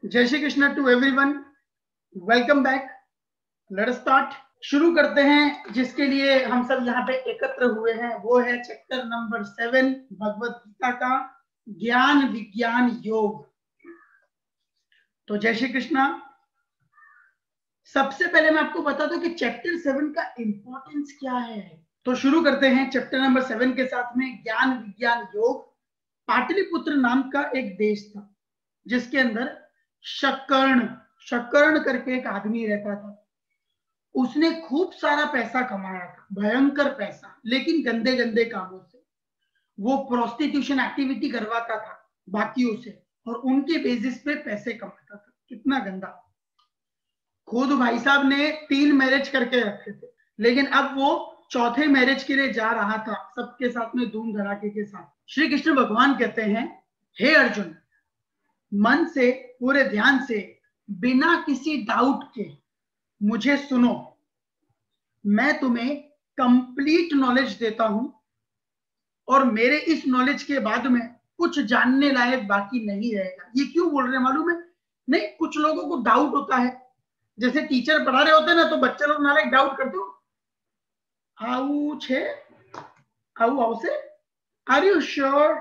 जय Shri Krishna to everyone, welcome back. Let us start. शुरू करते हैं। जिसके लिए हम सब यहाँ पे एकत्र हुए हैं वो है चैप्टर नंबर 7 भगवत गीता का ज्ञान विज्ञान योग। तो जय श्री कृष्णा। सबसे पहले मैं आपको बता दूं कि चैप्टर 7 का इंपॉर्टेंस क्या है। तो शुरू करते हैं चैप्टर नंबर 7 के साथ में ज्ञान विज्ञान योग। पाटलिपुत्र नाम का एक देश था जिसके अंदर शकर्ण करके एक आदमी रहता था। उसने खूब सारा पैसा कमाया था, भयंकर पैसा, लेकिन गंदे गंदे कामों से। वो प्रोस्टिट्यूशन एक्टिविटी करवाता था बाकियों से और उनके बेसिस पे पैसे कमाता था। कितना गंदा। खुद भाई साहब ने 3 मैरिज करके रखे थे, लेकिन अब वो चौथे मैरिज के लिए जा रहा था, सबके साथ में धूम धड़ाके के साथ। श्री कृष्ण भगवान कहते हैं, हे अर्जुन, मन से, पूरे ध्यान से, बिना किसी डाउट के मुझे सुनो। मैं तुम्हें कंप्लीट नॉलेज देता हूं और मेरे इस नॉलेज के बाद में कुछ जानने लायक बाकी नहीं रहेगा। ये क्यों बोल रहे हैं मालूम है? नहीं, कुछ लोगों को डाउट होता है। जैसे टीचर पढ़ा रहे होते हैं ना, तो बच्चे लोग नाले डाउट करते हो, आऊ छे आऊ आऊ से, आर यू श्योर,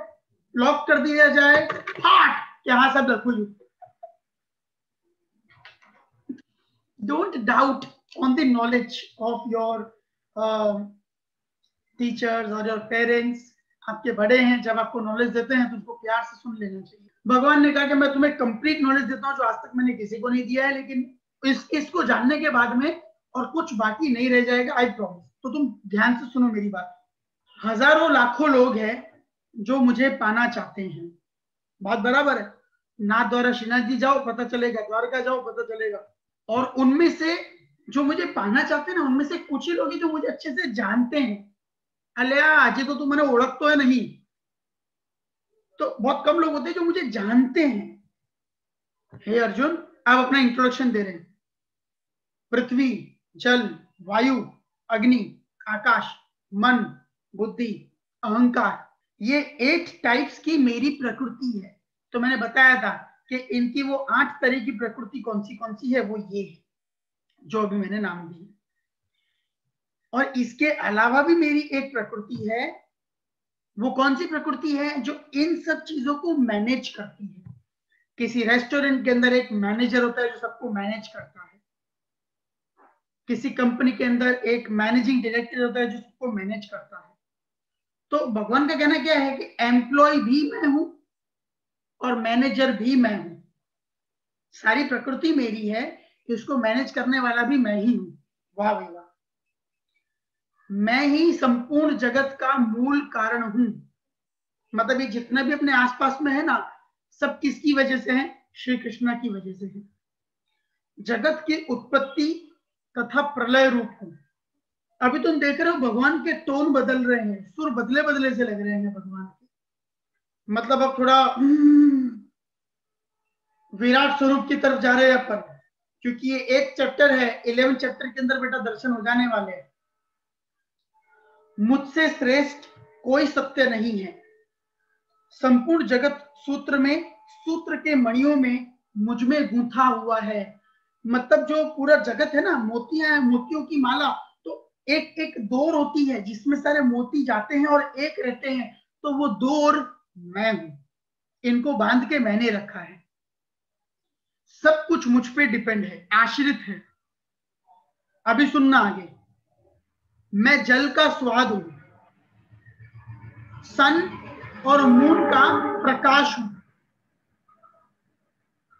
लॉक कर दिया जाए, हार्ट यहाँ सब रखू। Don't doubt on the knowledge of your teachers or your parents. आपके बड़े हैं, जब आपको नॉलेज देते हैं तो उसको प्यार से सुन लेना चाहिए। भगवान ने कहा कि मैं तुम्हें कंप्लीट नॉलेज देता हूँ जो आज तक मैंने किसी को नहीं दिया है, लेकिन इसको जानने के बाद में और कुछ बाकी नहीं रह जाएगा, आई प्रॉमिस। तो तुम ध्यान से सुनो मेरी बात। हजारों लाखों लोग हैं जो मुझे पाना चाहते हैं, बात बराबर है। नाथ द्वारा श्रीनाथ जी जाओ पता चलेगा, द्वारका जाओ पता चलेगा। और उनमें से जो मुझे पाना चाहते हैं ना, उनमें से कुछ ही लोग जो मुझे अच्छे से जानते हैं। अलिया आज तो तुम मैंने ओळख तो है नहीं, तो बहुत कम लोग होते हैं जो मुझे जानते हैं। हे अर्जुन, आप अपना इंट्रोडक्शन दे रहे हैं। पृथ्वी, जल, वायु, अग्नि, आकाश, मन, बुद्धि, अहंकार, ये 8 टाइप्स की मेरी प्रकृति है। तो मैंने बताया था कि इनकी वो 8 तरह की प्रकृति कौन सी है, वो ये है जो अभी मैंने नाम दी। और इसके अलावा भी मेरी एक प्रकृति है। वो कौन सी प्रकृति है? जो इन सब चीजों को मैनेज करती है। किसी रेस्टोरेंट के अंदर एक मैनेजर होता है जो सबको मैनेज करता है। किसी कंपनी के अंदर एक मैनेजिंग डायरेक्टर होता है जो सबको मैनेज करता है। तो भगवान का कहना क्या है कि एम्प्लॉय भी मैं हूं और मैनेजर भी मैं हूं। सारी प्रकृति मेरी है कि उसको मैनेज करने वाला भी मैं ही हूं। वाह भाई वाह। मैं ही संपूर्ण जगत का मूल कारण हूं। मतलब ये जितना भी अपने आसपास में है ना, सब किसकी वजह से है? श्री कृष्ण की वजह से है। जगत की उत्पत्ति तथा प्रलय रूप हूं। अभी तुम देख रहे हो भगवान के टोन बदल रहे हैं, सुर बदले बदले से लग रहे हैं भगवान के। मतलब अब थोड़ा विराट स्वरूप की तरफ जा रहे हैं अपन, क्योंकि ये एक चैप्टर है। 11 चैप्टर के अंदर बेटा दर्शन हो जाने वाले हैं। मुझसे श्रेष्ठ कोई सत्य नहीं है। संपूर्ण जगत सूत्र में, सूत्र के मणियों में मुझ में गूंथा हुआ है। मतलब जो पूरा जगत है ना, मोतियां हैं, मोतियों की माला, तो एक एक डोर होती है जिसमें सारे मोती जाते हैं और एक रहते हैं, तो वो डोर मैं हूं। इनको बांध के मैंने रखा है। सब कुछ मुझ पे डिपेंड है, आश्रित है। अभी सुनना आगे। मैं जल का स्वाद हूं, सन और मून का प्रकाश हूं।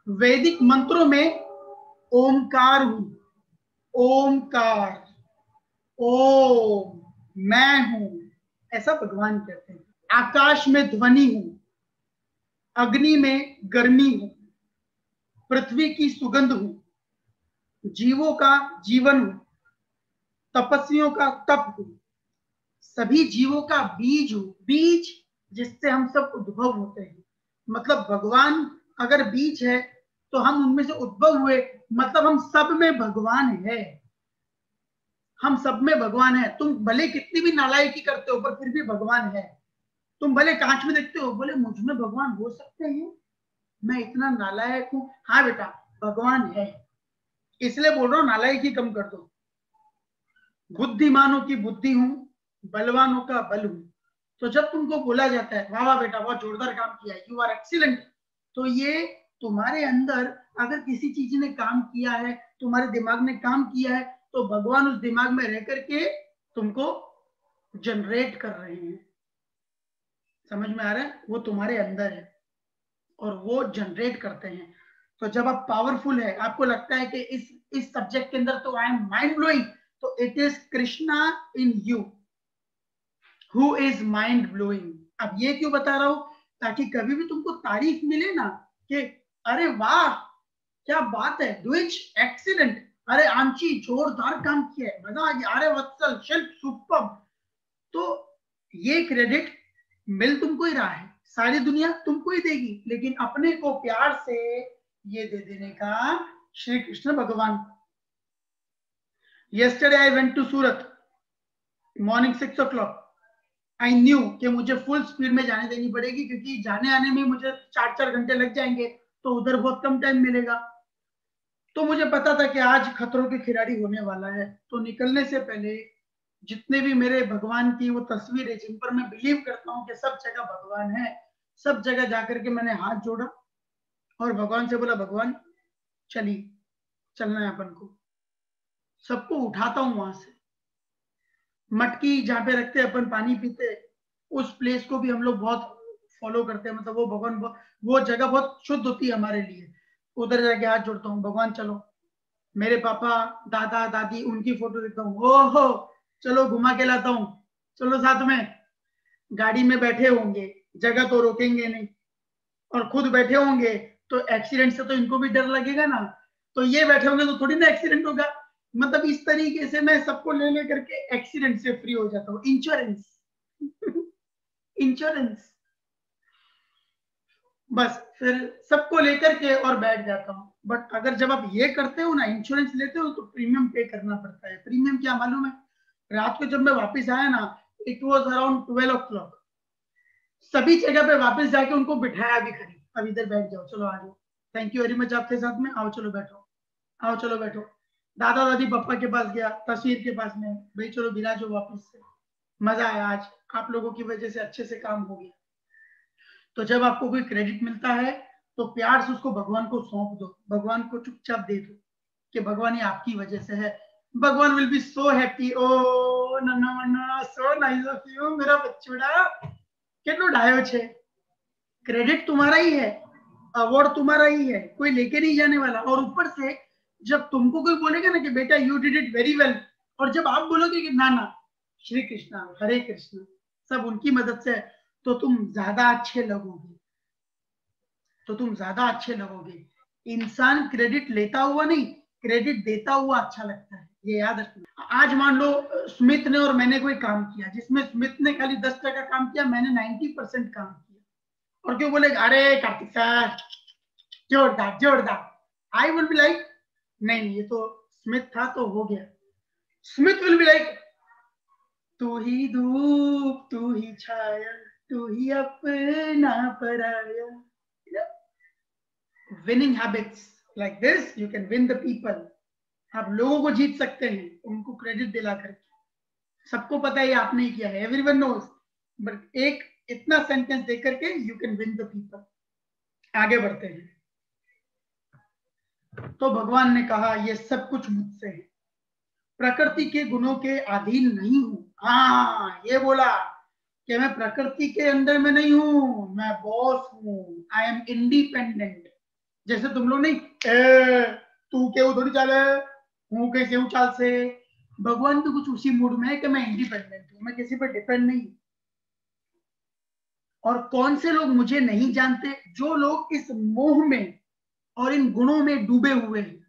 वैदिक मंत्रों में ओमकार हूं। ओमकार, ओम, मैं हूं, ऐसा भगवान कहते हैं। आकाश में ध्वनि हूं, अग्नि में गर्मी हूं, पृथ्वी की सुगंध हूं, जीवों का जीवन हूं, तपस्वियों का तप हूं, सभी जीवों का बीज हूं। बीज जिससे हम सब उद्भव होते हैं। मतलब भगवान अगर बीज है तो हम उनमें से उद्भव हुए, मतलब हम सब में भगवान है। हम सब में भगवान है। तुम भले कितनी भी नालायकी करते हो पर फिर भी भगवान है। तुम भले कांच में देखते हो, बोले मुझ में भगवान हो सकते हैं, मैं इतना नालायक हूं? हाँ बेटा, भगवान है, इसलिए बोल रहा हूं नालायकी कम कर दो। बुद्धिमानों की बुद्धि हूं, बलवानों का बल हूं। तो जब तुमको बोला जाता है वाह वाह बेटा बहुत जोरदार काम किया है, यू आर एक्सीलेंट, तो ये तुम्हारे अंदर अगर किसी चीज ने काम किया है, तुम्हारे दिमाग ने काम किया है, तो भगवान उस दिमाग में रह करके तुमको जनरेट कर रहे हैं। समझ में आ रहा है? वो तुम्हारे अंदर है और वो जनरेट करते हैं। तो जब आप पावरफुल है, आपको लगता है कि इस सब्जेक्ट के अंदर तो आई एम माइंड ब्लोइंग, तो it is Krishna in you who is mind blowing. अब ये क्यों बता रहा हूं? ताकि कभी भी तुमको तारीफ मिले ना कि अरे वाह क्या बात है, द्विज एक्सीलेंट, अरे आंची जोरदार काम किया है, मजा आ गया, अरे वत्सल शिल्प सुपर, तो ये क्रेडिट मिल तुमको ही रहा है, सारी दुनिया तुमको ही देगी, लेकिन अपने को प्यार से ये दे देने का श्री कृष्ण भगवान। yesterday I went to Surat morning 6 o'clock। I knew कि मुझे फुल स्पीड में जाने देनी पड़ेगी, क्योंकि जाने आने में मुझे 4-4 घंटे लग जाएंगे, तो उधर बहुत कम टाइम मिलेगा। तो मुझे पता था कि आज खतरों के खिलाड़ी होने वाला है, तो निकलने से पहले जितने भी मेरे भगवान की वो तस्वीर है जिन पर मैं बिलीव करता हूँ कि सब जगह भगवान है, सब जगह जाकर के मैंने हाथ जोड़ा और भगवान से बोला भगवान चलिए, चलना है अपन को। सबको उठाता हूं वहां से, मटकी जहाँ पे रखते अपन पानी पीते, उस प्लेस को भी हम लोग बहुत फॉलो करते हैं, मतलब वो भगवान वो जगह बहुत शुद्ध होती है हमारे लिए। उधर जाके हाथ जोड़ता हूँ, भगवान चलो। मेरे पापा दादा दादी उनकी फोटो देखता हूँ, ओहो चलो घुमा के लाता हूँ, चलो साथ में। गाड़ी में बैठे होंगे, जगह तो रोकेंगे नहीं, और खुद बैठे होंगे तो एक्सीडेंट से तो इनको भी डर लगेगा ना, तो ये बैठे होंगे तो थोड़ी ना एक्सीडेंट होगा। मतलब इस तरीके से मैं सबको ले करके एक्सीडेंट से फ्री हो जाता हूँ। इंश्योरेंस इंश्योरेंस, बस फिर सबको लेकर के और बैठ जाता हूँ। बट अगर जब आप ये करते हो ना, इंश्योरेंस लेते हो, तो प्रीमियम पे करना पड़ता है। प्रीमियम क्या मालूम है? रात को जब मैं वापस आया ना, इट वॉज अराउंड 12 o'clock, सभी जगह पे वापस जाके उनको बिठाया भी खड़ी, अब इधर बैठ जाओ, चलो आ जाओ, थैंक यू वेरी मच आपके साथ में, आओ चलो बैठो, आओ चलो बैठो। दादा दादी पापा के पास गया, तस्वीर के पास में, भाई चलो बिराजो वापस से, मजा आया आज, आप लोगों की वजह से अच्छे से काम हो गया। तो जब आपको कोई क्रेडिट मिलता है तो प्यार से उसको भगवान को सौंप दो, भगवान को चुपचाप दे दो कि भगवान ये आपकी वजह से है। भगवान विल बी सो हैप्पी, ओ नन्ना मन्ना सो नाइस ऑफ यू मेरा बच्चोड़ा, कितना डायो छे, क्रेडिट तुम्हारा ही है, अवार्ड तुम्हारा ही है, कोई लेके नहीं जाने वाला। और ऊपर से जब तुमको कोई बोलेगा ना कि बेटा you did it very well, और जब आप बोलोगे कि ना ना श्री कृष्णा हरे कृष्ण सब उनकी मदद से, तो तुम ज्यादा अच्छे लगोगे, तो तुम ज्यादा अच्छे लगोगे। इंसान क्रेडिट लेता हुआ नहीं, क्रेडिट देता हुआ अच्छा लगता है, ये याद रखना। आज मान लो स्मिथ ने और मैंने कोई काम किया जिसमें स्मिथ ने खाली 10% काम किया, मैंने 90% काम किया, और क्यों बोले अरे कार्तिक सर जोरदार जोरदार, आई विल बी लाइक नहीं ये तो स्मिथ था तो हो गया। स्मिथ विल बी लाइक तू ही धूप तू ही छाया तू ही अपना पराया। Winning habits like this you can win the people. आप लोगों को जीत सकते हैं उनको क्रेडिट दिला करके। सबको पता है ये आपने ही किया है, एवरीवन नोज, बट एक इतना सेंटेंस दे करके you can win the people. आगे बढ़ते हैं। तो भगवान ने कहा ये सब कुछ मुझसे है, प्रकृति के गुणों के अधीन नहीं हूं। हाँ ये बोला कि मैं प्रकृति के अंदर में नहीं हूं, मैं बॉस हूं, आई एम इंडिपेंडेंट। जैसे तुम लोग नहीं तू क्यों थोड़ी चाल है, हूं कैसे हूं चाल से, भगवान तो कुछ उसी मूड में है कि मैं इंडिपेंडेंट हूं, मैं किसी पर डिपेंड नहीं। और कौन से लोग मुझे नहीं जानते? जो लोग इस मोह में और इन गुणों में डूबे हुए हैं।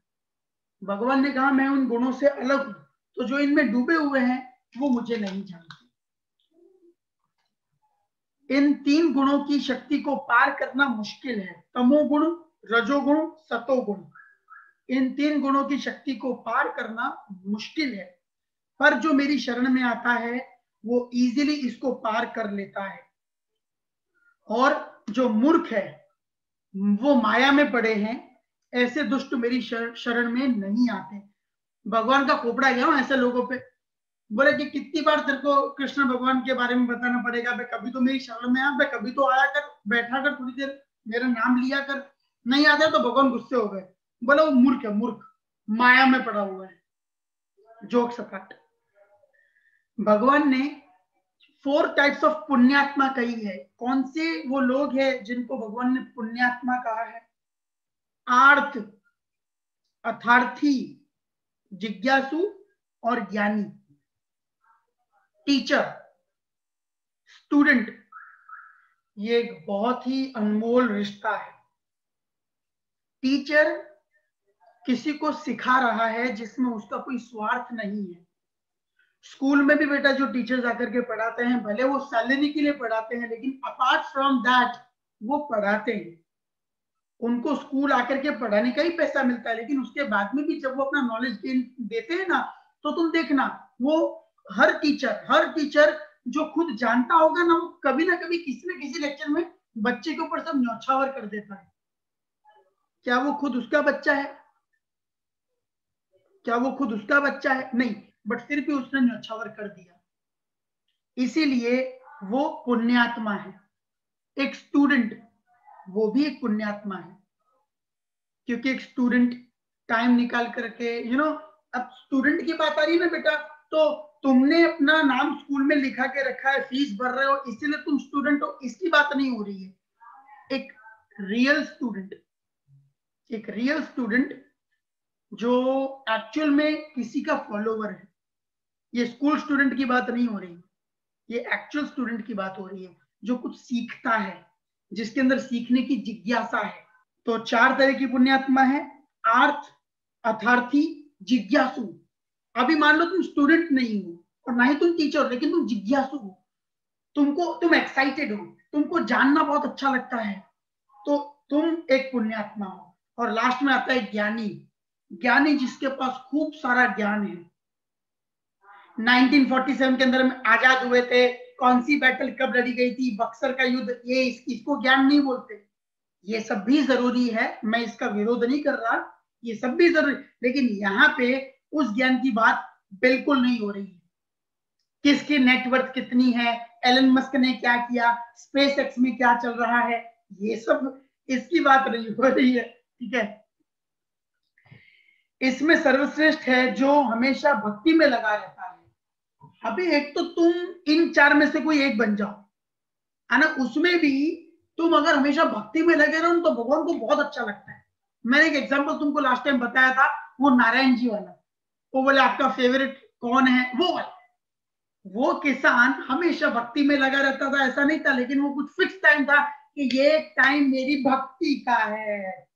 भगवान ने कहा मैं उन गुणों से अलग हूं, तो जो इनमें डूबे हुए हैं वो मुझे नहीं जानते। इन 3 गुणों की शक्ति को पार करना मुश्किल है, तमोगुण रजोगुण सतोगुण। इन 3 गुणों की शक्ति को पार करना मुश्किल है, पर जो मेरी शरण में आता है वो इजीली इसको पार कर लेता है। और जो मूर्ख है वो माया में पड़े हैं, ऐसे दुष्ट मेरी शरण में नहीं आते। भगवान का खोपड़ा गया ऐसे लोगों पे। बोले कि कितनी बार तेरे को कृष्ण भगवान के बारे में बताना पड़ेगा, भाई कभी तो मेरी शरण में आ, भाई कभी तो आया कर, बैठा कर थोड़ी देर, मेरा नाम लिया कर। नहीं आता तो भगवान गुस्से हो गए, बोले वो मूर्ख है, मूर्ख, माया में पड़ा हुआ है। जोक सपाट। भगवान ने 4 टाइप्स ऑफ पुण्यात्मा कही है। कौन से वो लोग हैं जिनको भगवान ने पुण्यात्मा कहा है? आर्थ, अर्थार्थी, जिज्ञासु और ज्ञानी। टीचर, स्टूडेंट, ये एक बहुत ही अनमोल रिश्ता है। टीचर किसी को सिखा रहा है जिसमें उसका कोई स्वार्थ नहीं है। स्कूल में भी बेटा जो टीचर्स आकर के पढ़ाते हैं, भले वो सैलरी के लिए पढ़ाते हैं, लेकिन अपार्ट फ्रॉम दैट वो पढ़ाते हैं। उनको स्कूल आकर के पढ़ाने का ही पैसा मिलता है, लेकिन उसके बाद में भी जब वो अपना नॉलेज गेन देते हैं ना, तो तुम देखना वो हर टीचर जो खुद जानता होगा ना, वो कभी ना कभी किसी न किसी लेक्चर में बच्चे के ऊपर सब न्यौछावर कर देता है। क्या वो खुद उसका बच्चा है? क्या वो खुद उसका बच्चा है? नहीं, बट फिर भी उसने न्यौछावर कर दिया। इसीलिए वो पुण्यात्मा है। एक स्टूडेंट, वो भी एक पुण्यात्मा है, क्योंकि एक स्टूडेंट टाइम निकाल करके अब स्टूडेंट की बात आ रही है ना बेटा, तो तुमने अपना नाम स्कूल में लिखा के रखा है, फीस भर रहे हो, इसीलिए तुम स्टूडेंट हो, इसकी बात नहीं हो रही है। एक रियल स्टूडेंट जो एक्चुअल में किसी का फॉलोवर है। ये स्कूल स्टूडेंट की बात नहीं हो रही, ये एक्चुअल स्टूडेंट की बात हो रही है, जो कुछ सीखता है, जिसके अंदर सीखने की जिज्ञासा है। तो 4 तरह की पुण्यात्मा है, आर्थ, अर्थार्थी, जिज्ञासु। अभी मान लो तुम स्टूडेंट नहीं हो और ना ही तुम टीचर हो, लेकिन तुम जिज्ञासु हो, तुम एक्साइटेड हो, तुमको जानना बहुत अच्छा लगता है, तो तुम एक पुण्यात्मा हो। और लास्ट में आता है ज्ञानी जिसके पास खूब सारा ज्ञान है। 1947 के अंदर में आजाद हुए थे, कौन सी बैटल कब लड़ी गई थी, बक्सर का युद्ध, ये इसको ज्ञान नहीं बोलते। ये सब भी जरूरी है, मैं इसका विरोध नहीं कर रहा, ये सब भी जरूरी, लेकिन यहाँ पे उस ज्ञान की बात बिल्कुल नहीं हो रही है। किसकी नेटवर्थ कितनी है, एलन मस्क ने क्या किया, स्पेस एक्स में क्या चल रहा है, ये सब इसकी बात नहीं हो रही है। ठीक है, इसमें सर्वश्रेष्ठ है जो हमेशा भक्ति में लगा रहता है। अभी एक तो तुम इन 4 में से कोई एक बन जाओ, है ना, उसमें भी तुम अगर हमेशा भक्ति में लगे रहो तो भगवान को बहुत अच्छा लगता है। मैंने एक एग्जांपल तुमको लास्ट टाइम बताया था, वो नारायण जी वाला। वो बोले आपका फेवरेट कौन है, वो वाला। वो किसान हमेशा भक्ति में लगा रहता था, ऐसा नहीं था, लेकिन वो कुछ फिक्स टाइम था कि ये टाइम मेरी भक्ति का है।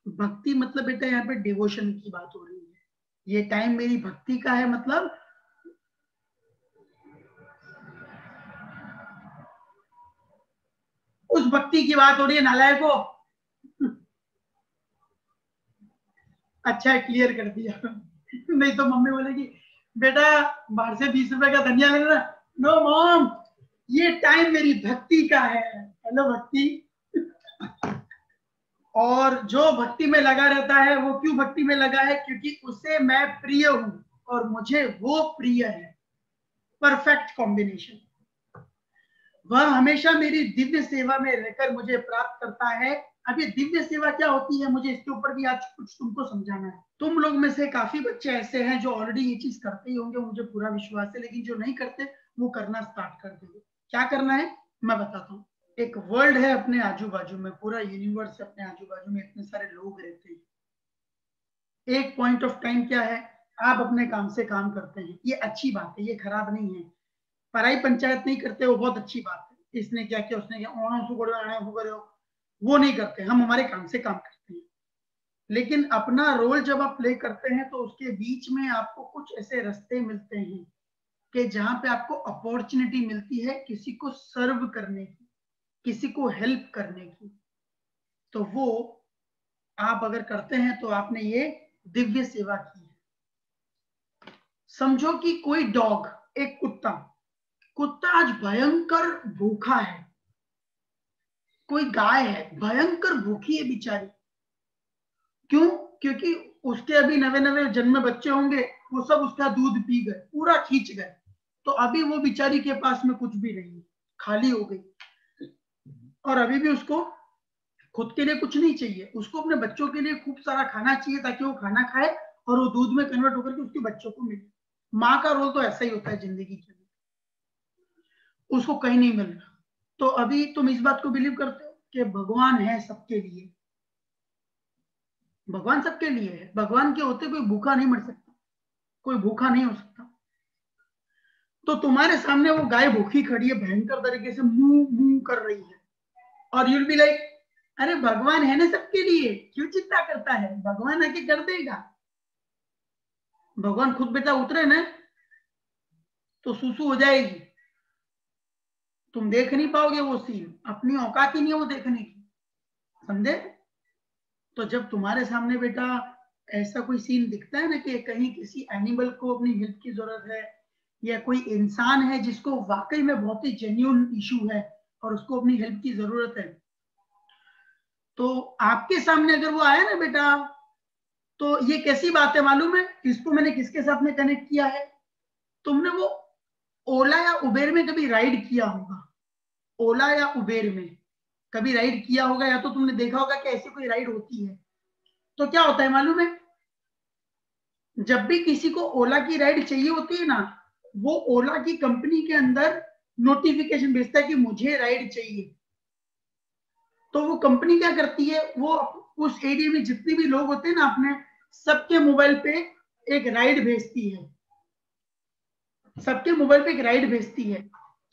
भक्ति मतलब बेटा यहाँ पे डिवोशन की बात हो रही है। ये टाइम मेरी भक्ति का है, मतलब उस भक्ति की बात हो रही है नालायको। अच्छा है, क्लियर कर दिया। नहीं तो मम्मी बोलेगी बेटा बाहर से 20 रुपए का धनिया ले लेना। नो मॉम, ये टाइम मेरी भक्ति का है। हेलो भक्ति। और जो भक्ति में लगा रहता है वो क्यों भक्ति में लगा है? क्योंकि उसे मैं प्रिय हूं और मुझे वो प्रिय है। Perfect combination. वह हमेशा मेरी दिव्य सेवा में रहकर मुझे प्राप्त करता है। अब ये दिव्य सेवा क्या होती है, मुझे इसके ऊपर भी आज कुछ तुमको समझाना है। तुम लोग में से काफी बच्चे ऐसे हैं जो ऑलरेडी ये चीज करते ही होंगे, मुझे पूरा विश्वास है, लेकिन जो नहीं करते वो करना स्टार्ट कर देंगे। क्या करना है मैं बताता हूँ। एक वर्ल्ड है अपने आजू बाजू में, पूरा यूनिवर्स अपने आजू बाजू में, इतने सारे लोग रहते हैं। एक पॉइंट ऑफ टाइम क्या है, आप अपने काम से काम करते हैं, ये अच्छी बात है, ये खराब नहीं है। पढ़ाई पंचायत नहीं करते, वो बहुत अच्छी बात है। इसने क्या किया, उसने क्या, वो नहीं करते, हम हमारे काम से काम करते हैं। लेकिन अपना रोल जब आप प्ले करते हैं तो उसके बीच में आपको कुछ ऐसे रास्ते मिलते हैं कि जहां पे आपको अपॉर्चुनिटी मिलती है किसी को सर्व करने की, किसी को हेल्प करने की। तो वो आप अगर करते हैं तो आपने ये दिव्य सेवा की है। समझो कि कोई डॉग, एक कुत्ता आज भयंकर भूखा है, कोई गाय है, भयंकर भूखी है बेचारी। क्यों? क्योंकि उसके अभी नवे नवे जन्मे बच्चे होंगे, वो सब उसका दूध पी गए, पूरा खींच गए। तो अभी वो बेचारी के पास में कुछ भी नहीं, खाली हो गई। और अभी भी उसको खुद के लिए कुछ नहीं चाहिए, उसको अपने बच्चों के लिए खूब सारा खाना चाहिए, ताकि वो खाना खाए और वो दूध में कन्वर्ट होकर के उसके बच्चों को मिले। माँ का रोल तो ऐसा ही होता है जिंदगी के लिए, उसको कहीं नहीं मिल रहा। तो अभी तुम इस बात को बिलीव करते हो कि भगवान है सबके लिए? भगवान सबके लिए है। भगवान के होते कोई भूखा नहीं मर सकता, कोई भूखा नहीं हो सकता। तो तुम्हारे सामने वो गाय भूखी खड़ी है, भयंकर तरीके से मुंह मुंह कर रही है, और यूल बी लाइक, अरे भगवान है ना सबके लिए, क्यों चिंता करता है, भगवान आके कर देगा। भगवान खुद बेटा उतरे ना तो सुसु हो जाएगी, तुम देख नहीं पाओगे वो सीन, अपनी औकात ही नहीं है वो देखने की, समझे? तो जब तुम्हारे सामने बेटा ऐसा कोई सीन दिखता है ना कि कहीं किसी एनिमल को अपनी हेल्प की जरूरत है, या कोई इंसान है जिसको वाकई में बहुत ही जेन्युइन इशू है और उसको अपनी हेल्प की जरूरत है, तो आपके सामने अगर वो आया ना बेटा, तो ये कैसी बात है मालूम है? इसको मैंने किसके साथ में कनेक्ट किया है? तुमने वो ओला या उबेर में कभी राइड किया होगा, ओला या उबेर में कभी राइड किया होगा, या तो तुमने देखा होगा कि ऐसी कोई राइड होती है। तो क्या होता है मालूम है? जब भी किसी को ओला की राइड चाहिए होती है ना, वो ओला की कंपनी के अंदर नोटिफिकेशन भेजता है कि मुझे राइड चाहिए। तो वो कंपनी क्या करती है, वो उस एरिया में जितने भी लोग होते हैं ना अपने, सबके मोबाइल पे एक राइड भेजती है, सबके मोबाइल पे एक राइड भेजती है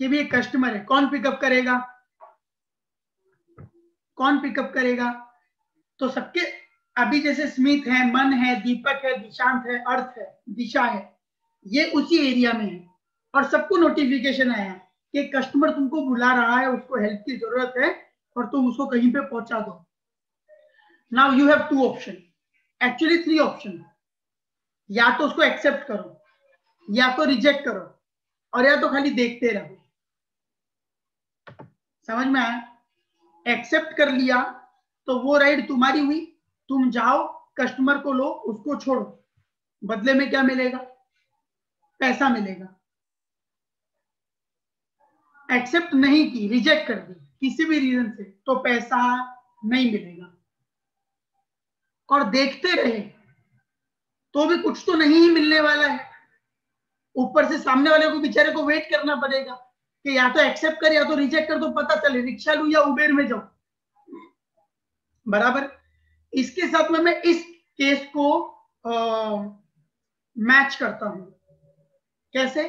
कि भी एक कस्टमर है, कौन पिकअप करेगा, कौन पिकअप करेगा। तो सबके, अभी जैसे स्मिथ है, मन है, दीपक है, दिशांत है, अर्थ है, दिशा है, ये उसी एरिया में है, और सबको नोटिफिकेशन आया कि कस्टमर तुमको बुला रहा है, उसको हेल्प की जरूरत है और तुम उसको कहीं पे पहुंचा दो। Now you have two option, actually 3 option, या तो उसको एक्सेप्ट करो, या तो रिजेक्ट करो, और या तो खाली देखते रहो। समझ में आया? एक्सेप्ट कर लिया तो वो राइड तुम्हारी हुई, तुम जाओ, कस्टमर को लो, उसको छोड़ो, बदले में क्या मिलेगा? पैसा मिलेगा। एक्सेप्ट नहीं की, रिजेक्ट कर दी किसी भी रीजन से, तो पैसा नहीं मिलेगा। और देखते रहे तो भी कुछ तो नहीं ही मिलने वाला है, ऊपर से सामने वाले को बेचारे को वेट करना पड़ेगा कि या तो एक्सेप्ट कर या तो रिजेक्ट कर, तो पता चले रिक्शा लू या उबेर में जाऊं। बराबर। इसके साथ में मैं इस केस को मैच करता हूं। कैसे?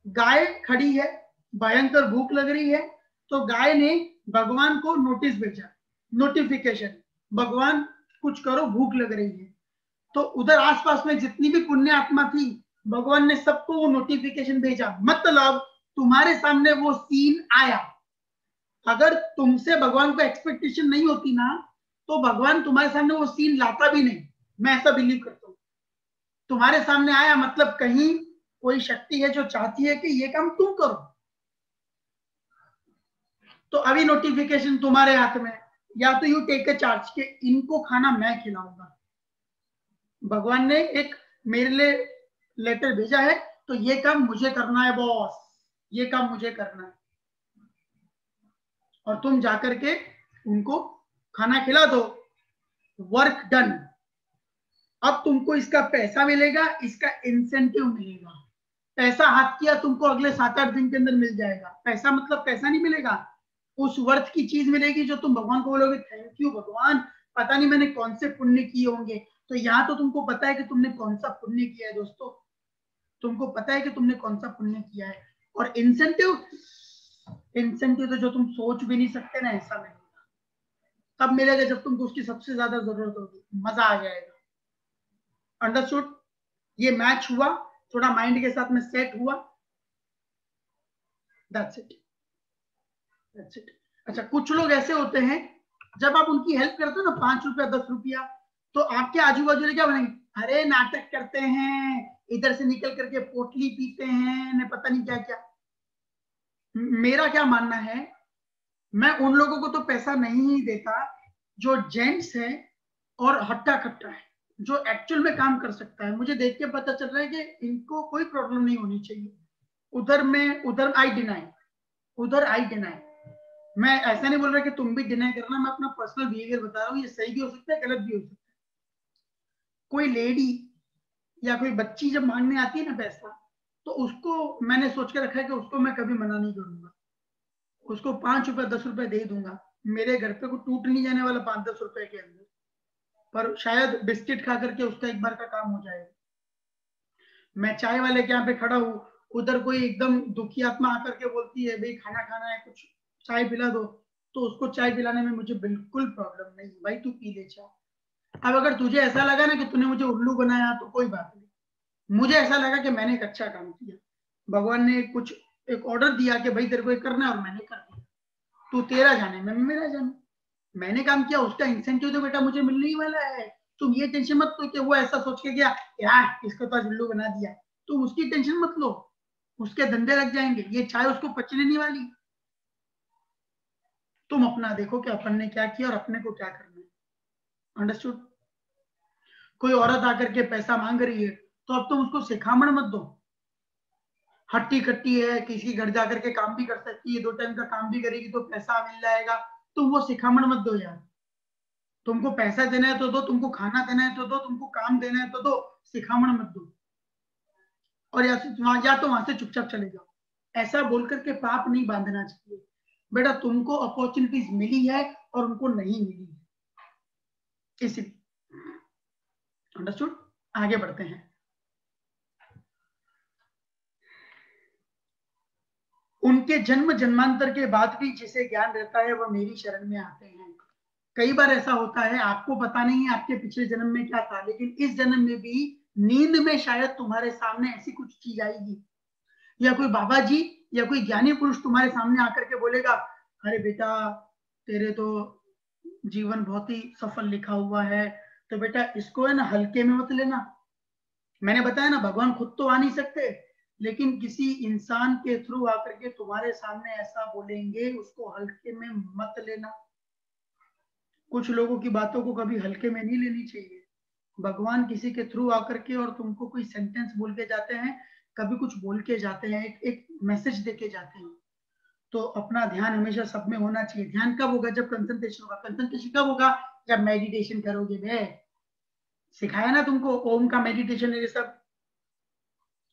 गाय खड़ी है, भयंकर भूख लग रही है, तो गाय ने भगवान को नोटिस भेजा, नोटिफिकेशन, भगवान कुछ करो, भूख लग रही है। तो उधर आसपास में जितनी भी पुण्य आत्मा थी, भगवान ने सबको वो नोटिफिकेशन भेजा, मतलब तुम्हारे सामने वो सीन आया। अगर तुमसे भगवान को एक्सपेक्टेशन नहीं होती ना, तो भगवान तुम्हारे सामने वो सीन लाता भी नहीं। मैं ऐसा बिलीव करता हूं। तुम्हारे सामने आया मतलब कहीं कोई शक्ति है जो चाहती है कि ये काम तुम करो। तो अभी नोटिफिकेशन तुम्हारे हाथ में, या तो यू टेक ए चार्ज कि इनको खाना मैं खिलाऊंगा। भगवान ने एक मेरे लिए लेटर भेजा है, तो ये काम मुझे करना है बॉस, ये काम मुझे करना है, और तुम जाकर के उनको खाना खिला दो। Work done. अब तुमको इसका पैसा मिलेगा, इसका इंसेंटिव मिलेगा। पैसा हाथ किया तुमको अगले 7-8 दिन के अंदर मिल जाएगा। पैसा मतलब पैसा नहीं मिलेगा, उस वर्थ की चीज मिलेगी जो तुम भगवान को बोलोगे थैंक यू भगवान, पता नहीं मैंने कौन से पुण्य किए होंगे। तो यहाँ तो तुमको पता है कि तुमने कौन सा पुण्य किया है दोस्तों, तुमको पता है कि तुमने कौन सा पुण्य किया है। और इंसेंटिव, इंसेंटिव तो जो तुम सोच भी नहीं सकते ना, ऐसा मिलेगा। तब मिलेगा जब तुमको उसकी सबसे ज्यादा जरूरत होगी, मजा आ जाएगा। अंडरस्टूड? ये मैच हुआ, थोड़ा माइंड के साथ में सेट हुआ। That's it, that's it. अच्छा, कुछ लोग ऐसे होते हैं, जब आप उनकी हेल्प करते हो ना, 5 रुपया 10 रुपया, तो आपके आजू बाजू क्या बनेंगे, अरे नाटक करते हैं, इधर से निकल करके पोटली पीते हैं, ने पता नहीं क्या क्या। मेरा क्या मानना है, मैं उन लोगों को तो पैसा नहीं ही देता जो जेंट्स है और हट्टा कट्टा है, जो एक्चुअल में काम कर सकता है। मुझे देख के पता चल रहा है कि इनको कोई प्रॉब्लम नहीं होनी चाहिए। उधर आई डिनाई। मैं ऐसा नहीं बोल रहा कि तुम भी डिनाई करना, मैं अपना पर्सनल बिहेवियर बता रहा हूँ। ये सही भी हो सकता है, गलत भी हो सकता है। कोई लेडी या कोई बच्ची जब मांगने आती है ना पैसा, तो उसको मैंने सोच के रखा है कि उसको मैं कभी मना नहीं करूंगा। उसको 5 रुपए 10 रुपए दे दूंगा। मेरे घर पे को टूट नहीं जाने वाला 5-10 रुपए के अंदर, पर शायद बिस्किट खा करके उसका एक बार का काम हो जाएगा। मैं चाय वाले के यहाँ पे खड़ा हूँ, उधर कोई एकदम दुखी आत्मा आकर के बोलती है भाई खाना खाना है, कुछ चाय पिला दो, तो उसको चाय पिलाने में मुझे बिल्कुल प्रॉब्लम नहीं, भाई तू पी ले चाय। अब अगर तुझे ऐसा लगा ना कि तूने मुझे उल्लू बनाया तो कोई बात नहीं। मुझे ऐसा लगा कि मैंने एक अच्छा काम किया, भगवान ने एक ऑर्डर दिया कि भाई तेरे को एक करना है, और मैंने कर दिया। तू तेरा जाने, मैं मेरा जाने। मैंने काम किया, उसका इंसेंटिव तो बेटा मुझे मिलने ही वाला है। तुम ये टेंशन मत लो कि वो ऐसा सोच के गया यार इसको तो आज उल्लू बना दिया। तुम उसकी टेंशन मत लो, उसके धंधे लग जाएंगे, ये चाय उसको पचने नहीं वाली। तुम अपना देखो कि अपन ने क्या किया और अपने को क्या करना है। अंडरस्टूड? कोई औरत आकर के पैसा मांग रही है तो अब तुम उसको सिखामण मत दो। हट्टी कट्टी है, किसी घर जाकर के काम भी कर सकती है, 2 टाइम का काम भी करेगी तो पैसा मिल जाएगा। तुम वो सिखामण मत दो यार। तुमको पैसा देना है तो दो, तुमको खाना देना है तो दो, तुमको काम देना है तो दो, सिखामण मत दो। और या तो वहां से चुपचाप चले जाओ। ऐसा बोल करके पाप नहीं बांधना चाहिए। बेटा तुमको अपॉर्चुनिटीज मिली है और उनको नहीं मिली है, इसलिए। अंडरस्टूड? आगे बढ़ते हैं। उनके जन्म जन्मांतर के बाद भी जिसे ज्ञान रहता है वह मेरी शरण में आते हैं। कई बार ऐसा होता है, आपको पता नहीं है आपके पिछले जन्म में क्या था, लेकिन इस जन्म में भी नींद में शायद तुम्हारे सामने ऐसी कुछ चीज आएगी, या कोई बाबा जी या कोई ज्ञानी पुरुष तुम्हारे सामने आकर के बोलेगा अरे बेटा तेरे तो जीवन बहुत ही सफल लिखा हुआ है, तो बेटा इसको है ना हल्के में मत लेना। मैंने बताया ना, भगवान खुद तो आ नहीं सकते, लेकिन किसी इंसान के थ्रू आकर के तुम्हारे सामने ऐसा बोलेंगे, उसको हल्के में मत लेना। कुछ लोगों की बातों को कभी हल्के में नहीं लेनी चाहिए। भगवान किसी के थ्रू आकर के और तुमको कोई सेंटेंस बोल के जाते हैं, कभी कुछ बोल के जाते हैं, एक मैसेज दे के जाते हैं। तो अपना ध्यान हमेशा सब में होना चाहिए। ध्यान कब होगा? जब कंसंट्रेशन होगा। कंसंट्रेशन कब होगा? जब मेडिटेशन करोगे। बे सिखाया ना तुमको ओम का मेडिटेशन है ये सब,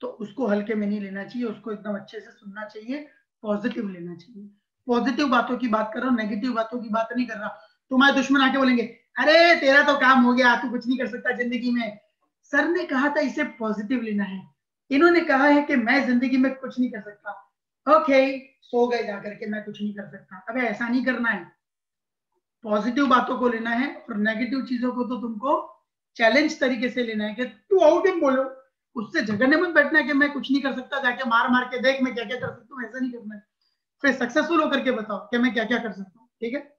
तो उसको हल्के में नहीं लेना चाहिए, उसको एकदम अच्छे से सुनना चाहिए, पॉजिटिव लेना चाहिए। पॉजिटिव बातों की बात कर रहा हूँ, नेगेटिव बातों की बात नहीं कर रहा। तुम्हारे दुश्मन आके बोलेंगे अरे तेरा तो काम हो गया, तू कुछ नहीं कर सकता जिंदगी में। सर ने कहा था इसे पॉजिटिव लेना है, इन्होंने कहा है कि मैं जिंदगी में कुछ नहीं कर सकता। ओके सो गए जाकर के, मैं कुछ नहीं कर सकता। अबे ऐसा नहीं करना है, पॉजिटिव बातों को लेना है, और नेगेटिव चीजों को तो तुमको चैलेंज तरीके से लेना है कि तू आउट इन बोलो। उससे झगड़ने में बैठना है कि मैं कुछ नहीं कर सकता, जाके मार मार के देख मैं क्या क्या कर सकता हूँ, ऐसा नहीं करना है। फिर सक्सेसफुल होकर के बताओ कि मैं क्या क्या कर सकता हूँ। ठीक है?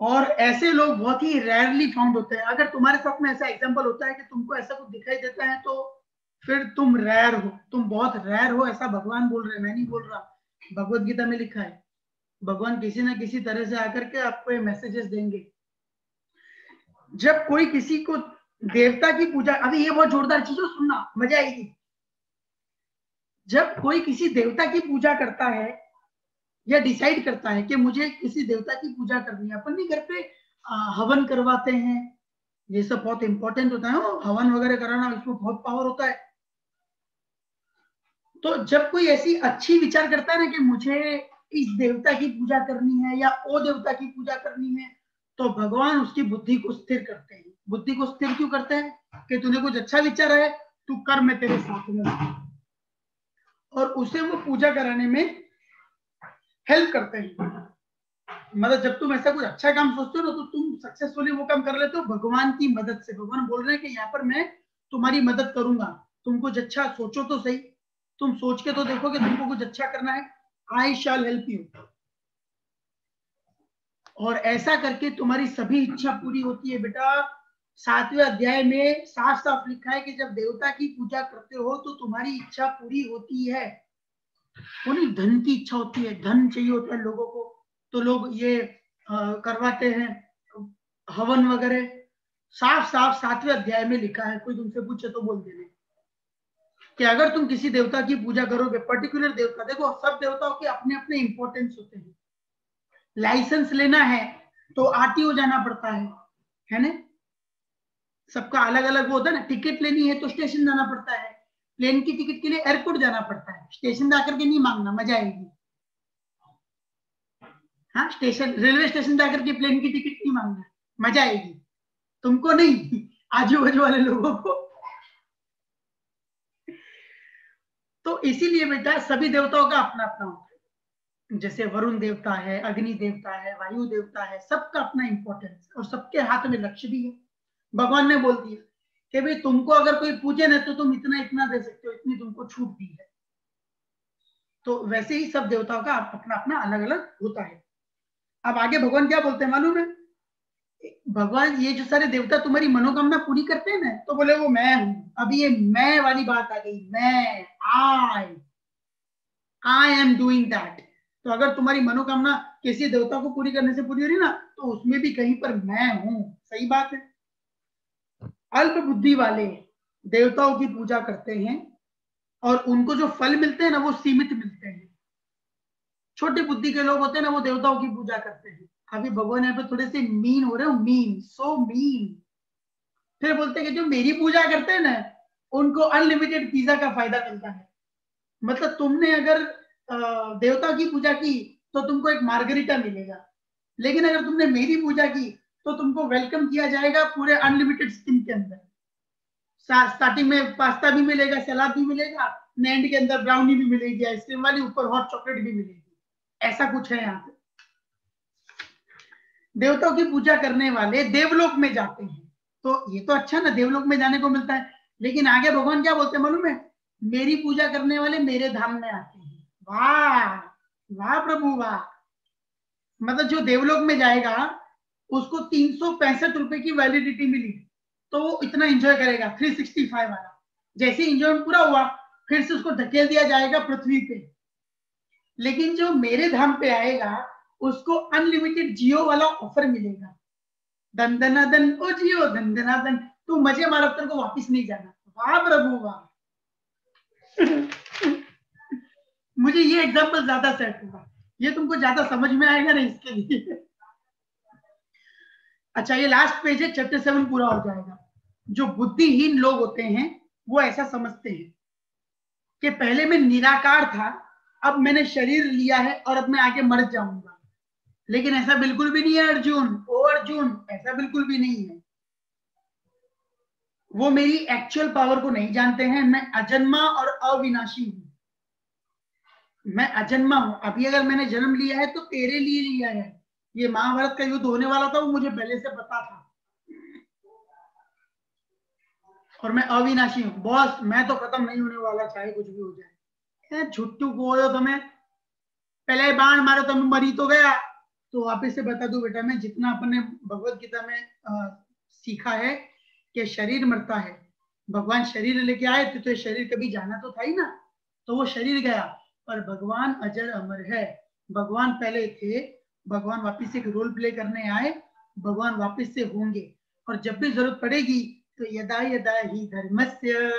और ऐसे लोग बहुत ही रेयरली फाउंड होते हैं। अगर तुम्हारे साथ में ऐसा एग्जांपल होता है कि तुमको ऐसा कुछ दिखाई देता है, तो फिर तुम रेयर हो, तुम बहुत रेयर हो, ऐसा भगवान बोल रहे हैं, मैं नहीं बोल रहा। भगवत गीता में लिखा है, भगवान किसी ना किसी तरह से आकर के आपको ये मैसेजेस देंगे। जब कोई किसी को देवता की पूजा, अभी ये बहुत जोरदार चीज है, सुनना मजा आएगी। जब कोई किसी देवता की पूजा करता है या डिसाइड करता है कि मुझे किसी देवता की पूजा करनी है, अपन भी घर पे हवन करवाते हैं, ये सब बहुत इंपॉर्टेंट होता है। हवन वगैरह कराना, इसमें बहुत पावर होता है। तो जब कोई ऐसी अच्छी विचार करता है ना कि मुझे इस देवता की पूजा करनी है या ओ देवता की पूजा करनी है, तो भगवान उसकी बुद्धि को स्थिर करते हैं। बुद्धि को स्थिर क्यों करते हैं? कि तूने कुछ अच्छा विचार है, तू कर, मैं तेरे साथ में, और उसे वो पूजा कराने में हेल्प करते हैं। मतलब जब तुम ऐसा कुछ अच्छा काम सोचते हो ना, तो तुम सक्सेसफुली वो काम कर लेते हो भगवान की मदद से। भगवान बोल रहे हैं कि यहाँ पर मैं तुम्हारी मदद करूंगा, तुम कुछ अच्छा सोचो तो सही, तुम सोच के तो देखो कि तुमको कुछ अच्छा करना है, आई शैल हेल्प यू। और ऐसा करके तुम्हारी सभी इच्छा पूरी होती है। बेटा 7वें अध्याय में साफ साफ लिखा है कि जब देवता की पूजा करते हो तो तुम्हारी इच्छा पूरी होती है। वो नहीं, धन की इच्छा होती है, धन चाहिए होता है लोगों को, तो लोग ये करवाते हैं हवन वगैरह। साफ साफ 7वें अध्याय में लिखा है, कोई तुमसे पूछे तो बोल देना कि अगर तुम किसी देवता की पूजा करोगे, पर्टिकुलर देवता, देखो सब देवताओं के अपने अपने इंपॉर्टेंस होते हैं। लाइसेंस लेना है तो आरटीओ जाना पड़ता है ना, सबका अलग अलग वो होता है ना। टिकट लेनी है तो स्टेशन जाना पड़ता है, प्लेन की टिकट के लिए एयरपोर्ट जाना पड़ता है, स्टेशन जाकर के नहीं मांगना, मजा आएगी। हाँ, स्टेशन, रेलवे स्टेशन जाकर के प्लेन की टिकट नहीं मांगना, मजा आएगी, तुमको नहीं, आजू बाजू वाले लोगों को। तो इसीलिए बेटा सभी देवताओं का अपना अपना होता है। जैसे वरुण देवता है, अग्नि देवता है, वायु देवता है, सबका अपना इंपॉर्टेंस, और सबके हाथ में लक्ष्य भी है। भगवान ने बोल दिया कि भाई तुमको अगर कोई पूछे ना तो तुम इतना इतना दे सकते हो, इतनी तुमको छूट दी है। तो वैसे ही सब देवताओं का अपना अपना अलग अलग होता है। अब आगे भगवान क्या बोलते हैं मालूम है? भगवान, ये जो सारे देवता तुम्हारी मनोकामना पूरी करते हैं ना, तो बोले वो मैं हूं। अभी ये मैं वाली बात आ गई, मैं, आई एम डूइंग दैट। तो अगर तुम्हारी मनोकामना किसी देवता को पूरी करने से पूरी हो रही ना, तो उसमें भी कहीं पर मैं हूं। सही बात है। अल्प बुद्धि वाले देवताओं की पूजा करते हैं और उनको जो फल मिलते हैं ना वो सीमित मिलते हैं। छोटी बुद्धि के लोग होते हैं ना, वो देवताओं की पूजा करते हैं। अभी भगवान यहाँ पे थोड़े से मीन हो रहे हो, मीन, सो मीन। फिर बोलते हैं कि जो मेरी पूजा करते हैं ना उनको अनलिमिटेड पिज्जा का फायदा मिलता है। मतलब तुमने अगर देवता की पूजा की तो तुमको एक मार्गरीटा मिलेगा, लेकिन अगर तुमने मेरी पूजा की तो तुमको वेलकम किया जाएगा पूरे अनलिमिटेड स्कीम के अंदर। स्टार्टिंग में पास्ता भी मिलेगा, सलाद भी मिलेगा, एंड के अंदर ब्राउनी भी मिलेगी आइसक्रीम वाली, ऊपर हॉट चॉकलेट भी मिलेगी। ऐसा कुछ है यहाँ पे। देवताओं की पूजा करने वाले देवलोक में जाते हैं, तो ये तो अच्छा ना, देवलोक में जाने को मिलता है। लेकिन आगे भगवान क्या बोलते हैं मालूम है? मेरी पूजा करने वाले मेरे धाम में आते हैं। वाह वाह प्रभु वाह। मतलब जो देवलोक में जाएगा उसको 365 रुपए की वैलिडिटी मिली, तो वो इतना एंजॉय करेगा 365 वाला। जैसे एंजॉय पूरा हुआ फिर से उसको धकेल दिया जाएगा पृथ्वी पे। लेकिन जो मेरे धाम पे आएगा उसको अनलिमिटेड जियो वाला ऑफर मिलेगा। धन धना धन ओ जियो, धन धना धन, तू मजे मार, तेरे को वापिस नहीं जाना। वाह प्रभु वाह। मुझे ये एग्जांपल ज्यादा सेट हुआ, ये तुमको ज्यादा समझ में आएगा ना इसके लिए। अच्छा, ये लास्ट पेज है, चैप्टर 7 पूरा हो जाएगा। जो बुद्धिहीन लोग होते हैं वो ऐसा समझते हैं कि पहले मैं निराकार था, अब मैंने शरीर लिया है और अब मैं आगे मर जाऊंगा। लेकिन ऐसा बिल्कुल भी नहीं है अर्जुन, ओ अर्जुन, ऐसा बिल्कुल भी नहीं है। वो मेरी एक्चुअल पावर को नहीं जानते हैं। मैं अजन्मा और अविनाशी हूं। मैं अजन्मा हूं। अभी अगर मैंने जन्म लिया है तो तेरे लिए लिया है। ये महाभारत का युद्ध होने वाला था वो मुझे पहले से पता था। और मैं अविनाशी हूँ बॉस, मैं तो खत्म नहीं होने वाला चाहे कुछ भी हो जाए। छुट्टू को हो तुम्हें, पहले बाण मारो तो मरी तो गया। तो वापिस से बता दू बेटा, मैं जितना अपने भगवत गीता में सीखा है कि शरीर मरता है, भगवान शरीर लेके आए थे तो शरीर कभी जाना तो था ही ना, तो वो शरीर गया, पर भगवान अजर अमर है। भगवान पहले थे, भगवान वापिस एक रोल प्ले करने आए, भगवान वापिस से होंगे, और जब भी जरूरत पड़ेगी तो यदा यदा ही धर्मस्य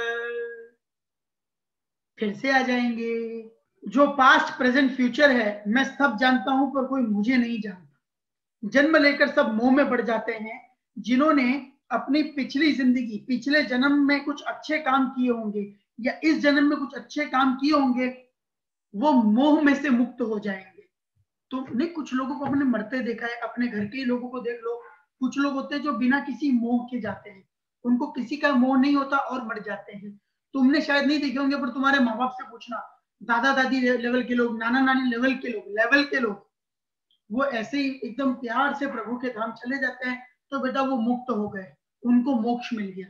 फिर से आ जाएंगे। जो पास्ट प्रेजेंट फ्यूचर है मैं सब जानता हूं, पर कोई मुझे नहीं जानता। जन्म लेकर सब मोह में पड़ जाते हैं। जिन्होंने अपनी पिछली जिंदगी, पिछले जन्म में कुछ अच्छे काम किए होंगे या इस जन्म में कुछ अच्छे काम किए होंगे, वो मोह में से मुक्त हो जाएंगे। तो नहीं, कुछ लोगों को अपने मरते देखा है, अपने घर के लोगों को देख लो। कुछ लोग होते हैं जो बिना किसी मोह के जाते हैं, उनको किसी का मोह नहीं होता और मर जाते हैं। तुमने शायद नहीं देखे होंगे, पर तुम्हारे माँ बाप से पूछना, दादा दादी लेवल के लोग, नाना नानी लेवल के लोग, वो ऐसे ही एकदम प्यार से प्रभु के धाम चले जाते हैं। तो बेटा वो मुक्त हो गए, उनको मोक्ष मिल गया।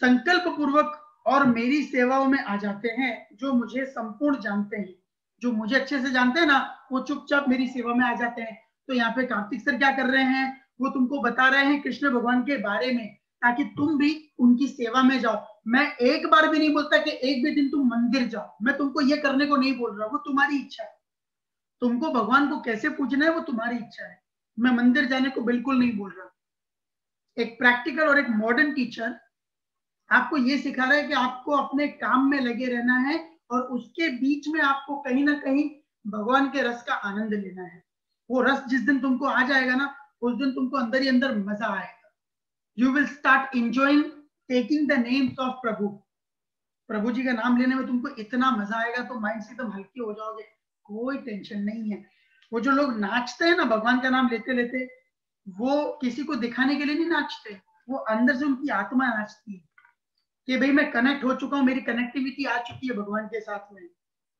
संकल्प पूर्वक और मेरी सेवाओं में आ जाते हैं जो मुझे संपूर्ण जानते हैं। जो मुझे अच्छे से जानते हैं ना, वो चुपचाप मेरी सेवा में आ जाते हैं। तो यहाँ पे कार्तिक सर क्या कर रहे हैं, वो तुमको बता रहे हैं कृष्ण भगवान के बारे में, ताकि तुम भी उनकी सेवा में जाओ। मैं एक बार भी नहीं बोलता कि एक भी दिन तुम मंदिर जाओ, मैं तुमको ये करने को नहीं बोल रहा, वो तुम्हारी इच्छा है। तुमको भगवान को कैसे पूजना है वो तुम्हारी इच्छा है, मैं मंदिर जाने को बिल्कुल नहीं बोल रहा। एक प्रैक्टिकल और एक मॉडर्न टीचर आपको ये सिखा रहा है कि आपको अपने काम में लगे रहना है और उसके बीच में आपको कहीं ना कहीं भगवान के रस का आनंद लेना है। वो रस जिस दिन तुमको आ जाएगा ना, उस दिन तुमको अंदर ही अंदर मजा आएगा। You will start enjoying taking the names of Prabhu. Prabhu ji का नाम लेने में तुमको इतना मजा आएगा, तो माइंड से एकदम हल्के हो जाओगे, कोई टेंशन नहीं है। वो जो लोग नाचते हैं ना भगवान का नाम लेते लेते, वो किसी को दिखाने के लिए नहीं नाचते, वो अंदर से उनकी आत्मा नाचती है कि भाई मैं कनेक्ट हो चुका हूँ, मेरी कनेक्टिविटी आ चुकी है भगवान के साथ में।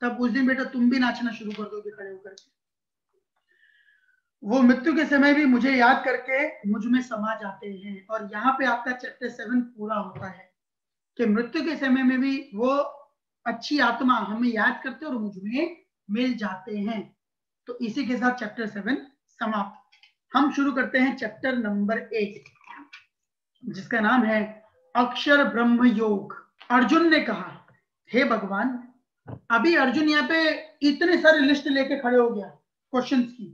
तब उस दिन बेटा तुम भी नाचना शुरू कर दोगे खड़े होकर। वो मृत्यु के समय भी मुझे याद करके मुझ में समा जाते हैं। और यहाँ पे आपका चैप्टर 7 पूरा होता है कि मृत्यु के समय में भी वो अच्छी आत्मा हमें याद करते और मुझ में मिल जाते हैं। तो इसी के साथ चैप्टर 7 समाप्त। हम शुरू करते हैं चैप्टर नंबर 8, जिसका नाम है अक्षर ब्रह्म योग। अर्जुन ने कहा, हे भगवान, अभी अर्जुन यहाँ पे इतने सारे लिस्ट लेके खड़े हो गया क्वेश्चंस की।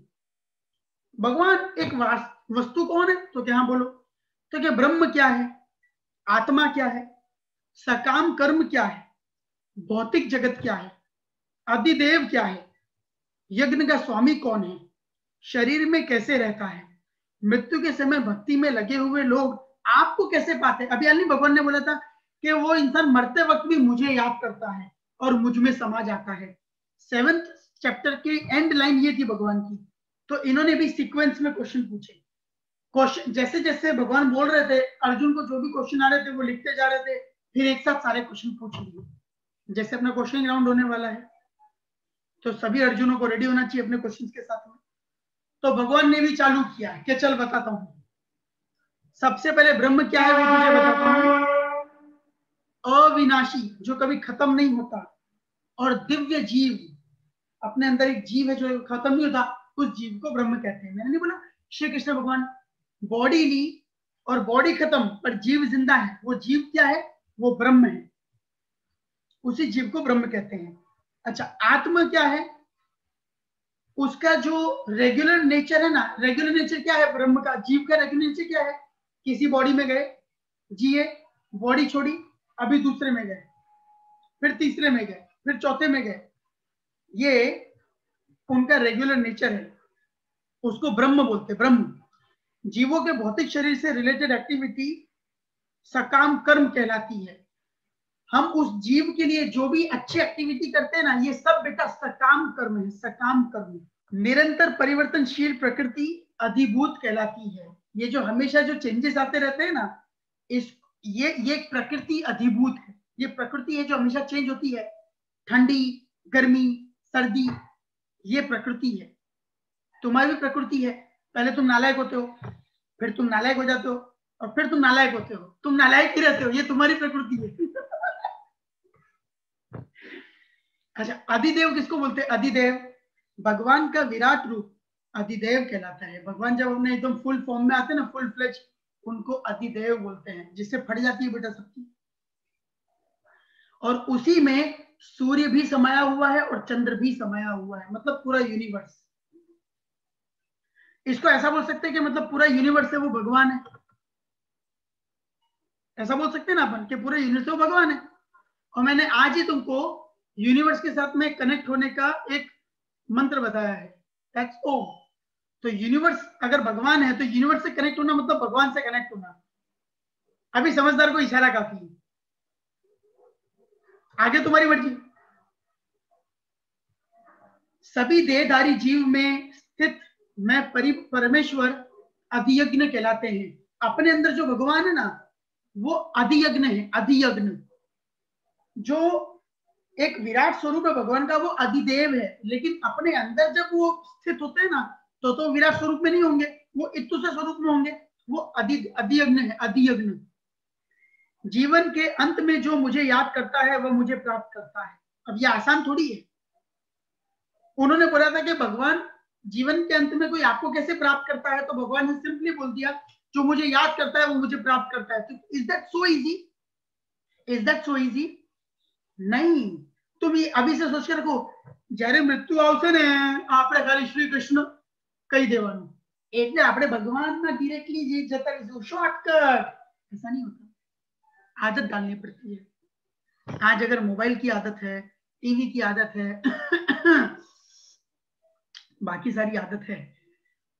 भगवान एक वस्तु कौन है? तो क्या बोलो, तो क्या ब्रह्म क्या है, आत्मा क्या है, सकाम कर्म क्या है, भौतिक जगत क्या है, अधिदेव क्या है, यज्ञ का स्वामी कौन है, शरीर में कैसे रहता है, मृत्यु के समय भक्ति में लगे हुए लोग आपको कैसे पाते। अभी अली भगवान ने बोला था कि वो इंसान मरते वक्त भी मुझे याद करता है और मुझ में समा जाता है। 7th चैप्टर की एंड लाइन ये थी भगवान की। तो इन्होंने भी सीक्वेंस में क्वेश्चन पूछे। क्वेश्चन जैसे जैसे भगवान बोल रहे थे, अर्जुन को जो भी क्वेश्चन आ रहे थे वो लिखते जा रहे थे, फिर एक साथ सारे क्वेश्चन पूछ लिए। जैसे अपना क्वेश्चन राउंड होने वाला है, तो सभी अर्जुनों को रेडी होना चाहिए अपने क्वेश्चन के साथ में। तो भगवान ने भी चालू किया कि चल बताता हूं। सबसे पहले ब्रह्म क्या है वो तुझे बताता हूं। अविनाशी, जो कभी खत्म नहीं होता, और दिव्य जीव, अपने अंदर एक जीव है जो खत्म नहीं होता, उस जीव को ब्रह्म कहते हैं। मैंने नहीं बोला श्री कृष्ण भगवान बॉडी ली और बॉडी खत्म पर जीव जिंदा है, वो जीव क्या है? वो ब्रह्म है, उसी जीव को ब्रह्म कहते हैं। अच्छा, आत्मा क्या है? उसका जो रेगुलर नेचर है ना, रेगुलर नेचर क्या है ब्रह्म का? जीव का रेगुलर नेचर क्या है? किसी बॉडी में गए, जिए, बॉडी छोड़ी, अभी दूसरे में गए, फिर तीसरे में गए, फिर चौथे में गए, ये उनका रेगुलर नेचर है, उसको ब्रह्म बोलते। ब्रह्म जीवों के भौतिक शरीर से रिलेटेड एक्टिविटी सकाम कर्म कहलाती है। हम उस जीव के लिए जो भी अच्छी एक्टिविटी करते हैं ना, ये सब बेटा सकाम कर्म है। सकाम कर्म निरंतर परिवर्तनशील प्रकृति अधिभूत कहलाती है। ये जो हमेशा जो चेंजेस आते रहते हैं ना, ये प्रकृति अधिभूत है। ये प्रकृति है जो हमेशा चेंज होती है, ठंडी, गर्मी, सर्दी, ये प्रकृति है। तुम्हारी भी प्रकृति है। पहले तुम नालायक होते हो, फिर तुम नालायक हो जाते हो, और फिर तुम नालायक होते हो, तुम नालायक ही रहते हो, ये तुम्हारी प्रकृति है। अच्छा, अधिदेव किसको बोलते हैं? अधिदेव भगवान का विराट रूप अधिदेव कहलाता है। भगवान जब अपने एकदम फुल फॉर्म में आते हैं ना, फुल फ्लेज, उनको अधिदेव बोलते हैं, जिससे फट जाती है बेटा सबकी। और उसी में सूर्य भी समाया हुआ है और चंद्र भी समाया हुआ है, मतलब पूरा यूनिवर्स। इसको ऐसा बोल सकते हैं कि मतलब पूरा यूनिवर्स है वो भगवान है, ऐसा बोल सकते हैं ना अपन कि पूरा यूनिवर्स है वो भगवान है। और मैंने आज ही तुमको यूनिवर्स के साथ में कनेक्ट होने का एक मंत्र बताया है, दैट्स ओम। तो यूनिवर्स अगर भगवान है तो यूनिवर्स से कनेक्ट होना मतलब भगवान से कनेक्ट होना। अभी समझदार को इशारा काफी है, आगे तुम्हारी मर्जी। सभी देहधारी जीव में स्थित मैं परमेश्वर अधियज्ञ कहलाते हैं। अपने अंदर जो भगवान है ना, वो अधियज्ञ है। अधियज्ञ जो एक विराट स्वरूप है भगवान का, वो अधिदेव है। लेकिन अपने अंदर जब वो स्थित होते हैं ना, तो विराट स्वरूप में नहीं होंगे, वो इत्तुसे स्वरूप में होंगे। वो अधियज्ञ है। अधियज्ञ जीवन के अंत में जो मुझे याद करता है वह मुझे प्राप्त करता है। अब ये आसान थोड़ी है। उन्होंने बोला था कि भगवान जीवन के अंत में कोई आपको कैसे प्राप्त करता है, तो भगवान ने सिंपली बोल दिया जो मुझे याद करता है वो मुझे प्राप्त करता है। तो is that so easy? Is that so easy? नहीं। तुम ये अभी से सोच के रखो, जયારે मृत्यु આવશે ને આપણે ખાલી શ્રી કૃષ્ણ કહી દેવાનું, એટલે આપણે ભગવાનમાં ડિરેક્ટલી જે જતા રહીશું, શોર્ટકટ। ऐसा नहीं होता, आदत डालनी पड़ती है। आज अगर मोबाइल की आदत है, टीवी की आदत है, बाकी सारी आदत है,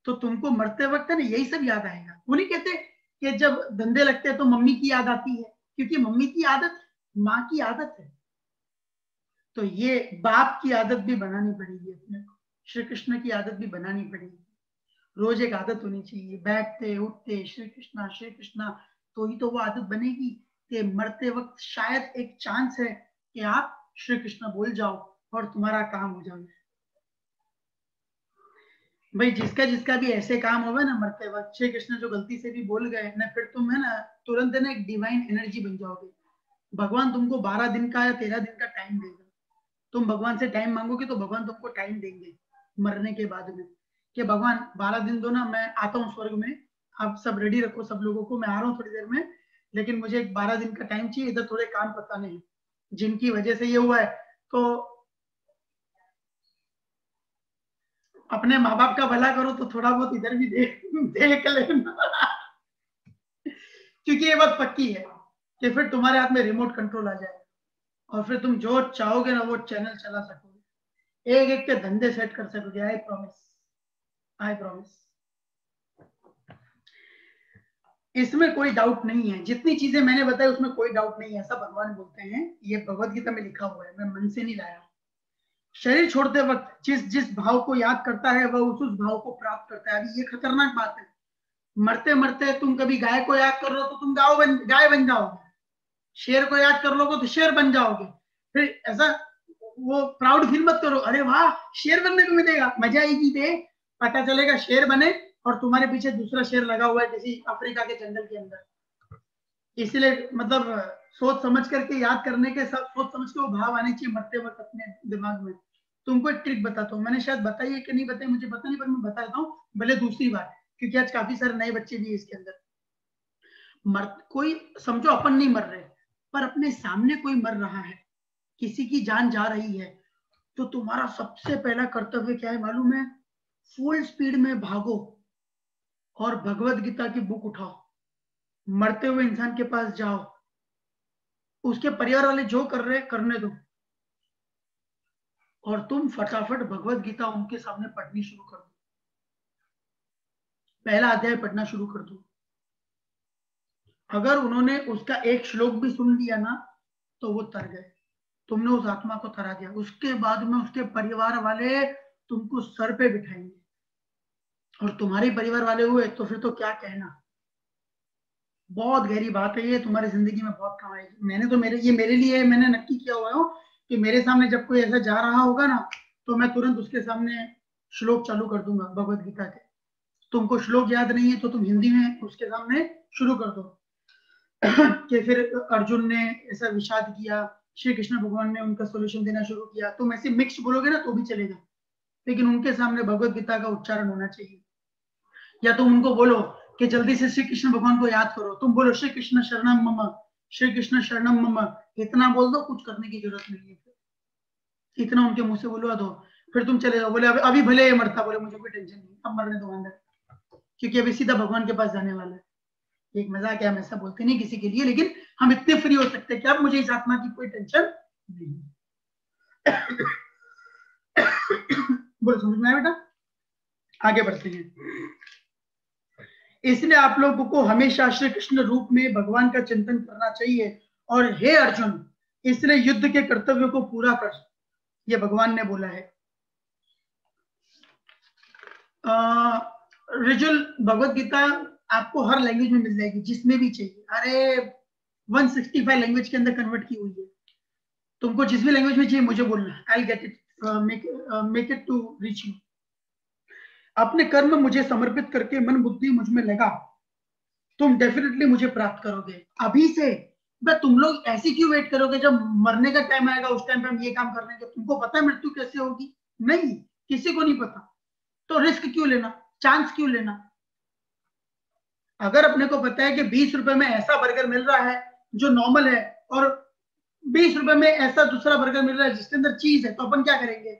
तो तुमको मरते वक्त है ना यही सब याद आएगा। वो नहीं कहते कि जब धंधे लगते हैं तो मम्मी की याद आती है, क्योंकि मम्मी की आदत, माँ की आदत है। तो ये बाप की आदत भी बनानी पड़ेगी अपने को, श्री कृष्ण की आदत भी बनानी पड़ेगी। रोज एक आदत होनी चाहिए, बैठते उठते श्री कृष्णा, तो ही तो वो आदत बनेगी कि मरते वक्त शायद एक चांस है कि आप श्री कृष्ण बोल जाओ और तुम्हारा काम हो जाए। भाई जिसका जिसका भी ऐसे काम होगा ना मरते वक्त श्री कृष्ण जो गलती से भी बोल गए ना, फिर तुम है ना तुरंत है ना एक डिवाइन एनर्जी बन जाओगे। भगवान तुमको 12 दिन का या 13 दिन का टाइम देगा। तुम भगवान से टाइम मांगोगे तो भगवान तुमको टाइम देंगे मरने के बाद में, कि भगवान 12 दिन दो ना, मैं आता हूँ स्वर्ग में, आप सब रेडी रखो सब लोगों को, मैं आ रहा हूँ थोड़ी देर में, लेकिन मुझे एक 12 दिन का टाइम चाहिए, इधर थोड़े काम पता नहीं जिनकी वजह से ये हुआ है, तो अपने माँ बाप का भला करो तो थोड़ा बहुत इधर भी देख लेना। क्योंकि ये बात पक्की है कि फिर तुम्हारे हाथ में रिमोट कंट्रोल आ जाएगा और फिर तुम जो चाहोगे ना वो चैनल चला सकोगे, एक एक के धंधे सेट कर सकोगे। I promise, I promise. इसमें कोई डाउट नहीं है, जितनी चीजें मैंने बताई उसमें कोई डाउट नहीं है, ऐसा भगवान बोलते हैं, ये भगवत गीता में लिखा हुआ है, मैं मन से नहीं लाया। शरीर छोड़ते वक्त जिस जिस भाव को याद करता है वह उस भाव को प्राप्त करता है। अभी ये खतरनाक बात है, मरते मरते तुम कभी गाय को याद कर लो तो तुम गाय बन जाओगे, शेर को याद कर लोगे तो शेर बन जाओगे। फिर ऐसा वो प्राउड फील मत करो, अरे वाह शेर बनने को मिलेगा, मजा आएगी। दे पता चलेगा शेर बने और तुम्हारे पीछे दूसरा शेर लगा हुआ है किसी अफ्रीका के जंगल के अंदर। इसलिए मतलब सोच समझ करके याद करने के साथ सोच समझ के वो भाव आने चाहिए मरते वक्त अपने दिमाग में। तुमको एक ट्रिक बताता हूँ, मैंने शायद बताई है कि नहीं बताई मुझे पता नहीं, पर मैं बता देता हूँ, भले दूसरी बार, क्योंकि आज काफी सारे नए बच्चे भी है इसके अंदर। कोई समझो अपन नहीं मर रहे, पर अपने सामने कोई मर रहा है, किसी की जान जा रही है, तो तुम्हारा सबसे पहला कर्तव्य क्या है मालूम है? फुल स्पीड में भागो और भगवत गीता की बुक उठाओ, मरते हुए इंसान के पास जाओ, उसके परिवार वाले जो कर रहे करने दो, और तुम फटाफट भगवत गीता उनके सामने पढ़नी शुरू कर दो, पहला अध्याय पढ़ना शुरू कर दो। अगर उन्होंने उसका एक श्लोक भी सुन लिया ना तो वो तर गए, तुमने उस आत्मा को थरा दिया। उसके बाद में उसके परिवार वाले तुमको सर पे बिठाएंगे, और तुम्हारे परिवार वाले हुए तो फिर तो क्या कहना। बहुत गहरी बात है ये, तुम्हारी जिंदगी में बहुत काम आएगी। मैंने तो मेरे लिए मैंने नक्की किया हुआ है कि मेरे सामने जब कोई ऐसा जा रहा होगा ना तो मैं तुरंत उसके सामने श्लोक चालू कर दूंगा भगवत गीता के। तुमको श्लोक याद नहीं है तो तुम हिंदी में उसके सामने शुरू कर दो कि फिर अर्जुन ने ऐसा विषाद किया, श्री कृष्ण भगवान ने उनका सोल्यूशन देना शुरू किया। तुम ऐसे मिक्स बोलोगे ना तो भी चलेगा, लेकिन उनके सामने भगवत गीता का उच्चारण होना चाहिए। या तुम उनको बोलो कि जल्दी से श्री कृष्ण भगवान को याद करो, तुम बोलो श्री कृष्ण शरणम मम, श्री कृष्ण शरणम मम, इतना बोल दो, कुछ करने की जरूरत नहीं है, इतना उनके मुंह से बोलवा दो, फिर तुम चले जाओ। बोले अभी भले ये मरता, बोले मुझे कोई टेंशन नहीं, अब मरने दो अंदर, क्योंकि अभी सीधा भगवान के पास जाने वाला है। एक मजाक है, हम ऐसा बोलते नहीं किसी के लिए, लेकिन हम इतने फ्री हो सकते हैं कि अब मुझे इस आत्मा की कोई टेंशन नहीं। बोलो समझ में आया बेटा? आगे बढ़ते हैं। इसलिए आप लोगों को हमेशा श्री कृष्ण रूप में भगवान का चिंतन करना चाहिए। और हे अर्जुन, इसलिए युद्ध के कर्तव्य को पूरा कर, ये भगवान ने बोला है। रिजुल भगवत गीता आपको हर लैंग्वेज में मिल जाएगी, जिसमें भी चाहिए। अरे 165 लैंग्वेज के अंदर कन्वर्ट की हुई है, तुमको जिस भी लैंग्वेज में चाहिए मुझे बोलना, I get it, make it to reach you. अपने कर्म मुझे समर्पित करके मन बुद्धि मुझ में लगा, तुम डेफिनेटली मुझे प्राप्त करोगे। अभी से तुम लोग ऐसी क्यों वेट करोगे जब मरने का टाइम आएगा, उस टाइम पे हम ये काम करने के? तुमको पता है मृत्यु कैसे होगी? नहीं, किसी को नहीं पता, तो रिस्क क्यों लेना, चांस क्यों लेना? अगर अपने को पता है कि 20 रुपए में ऐसा बर्गर मिल रहा है जो नॉर्मल है और 20 रुपए में ऐसा दूसरा बर्गर मिल रहा है जिसके अंदर चीज है, तो अपन क्या करेंगे?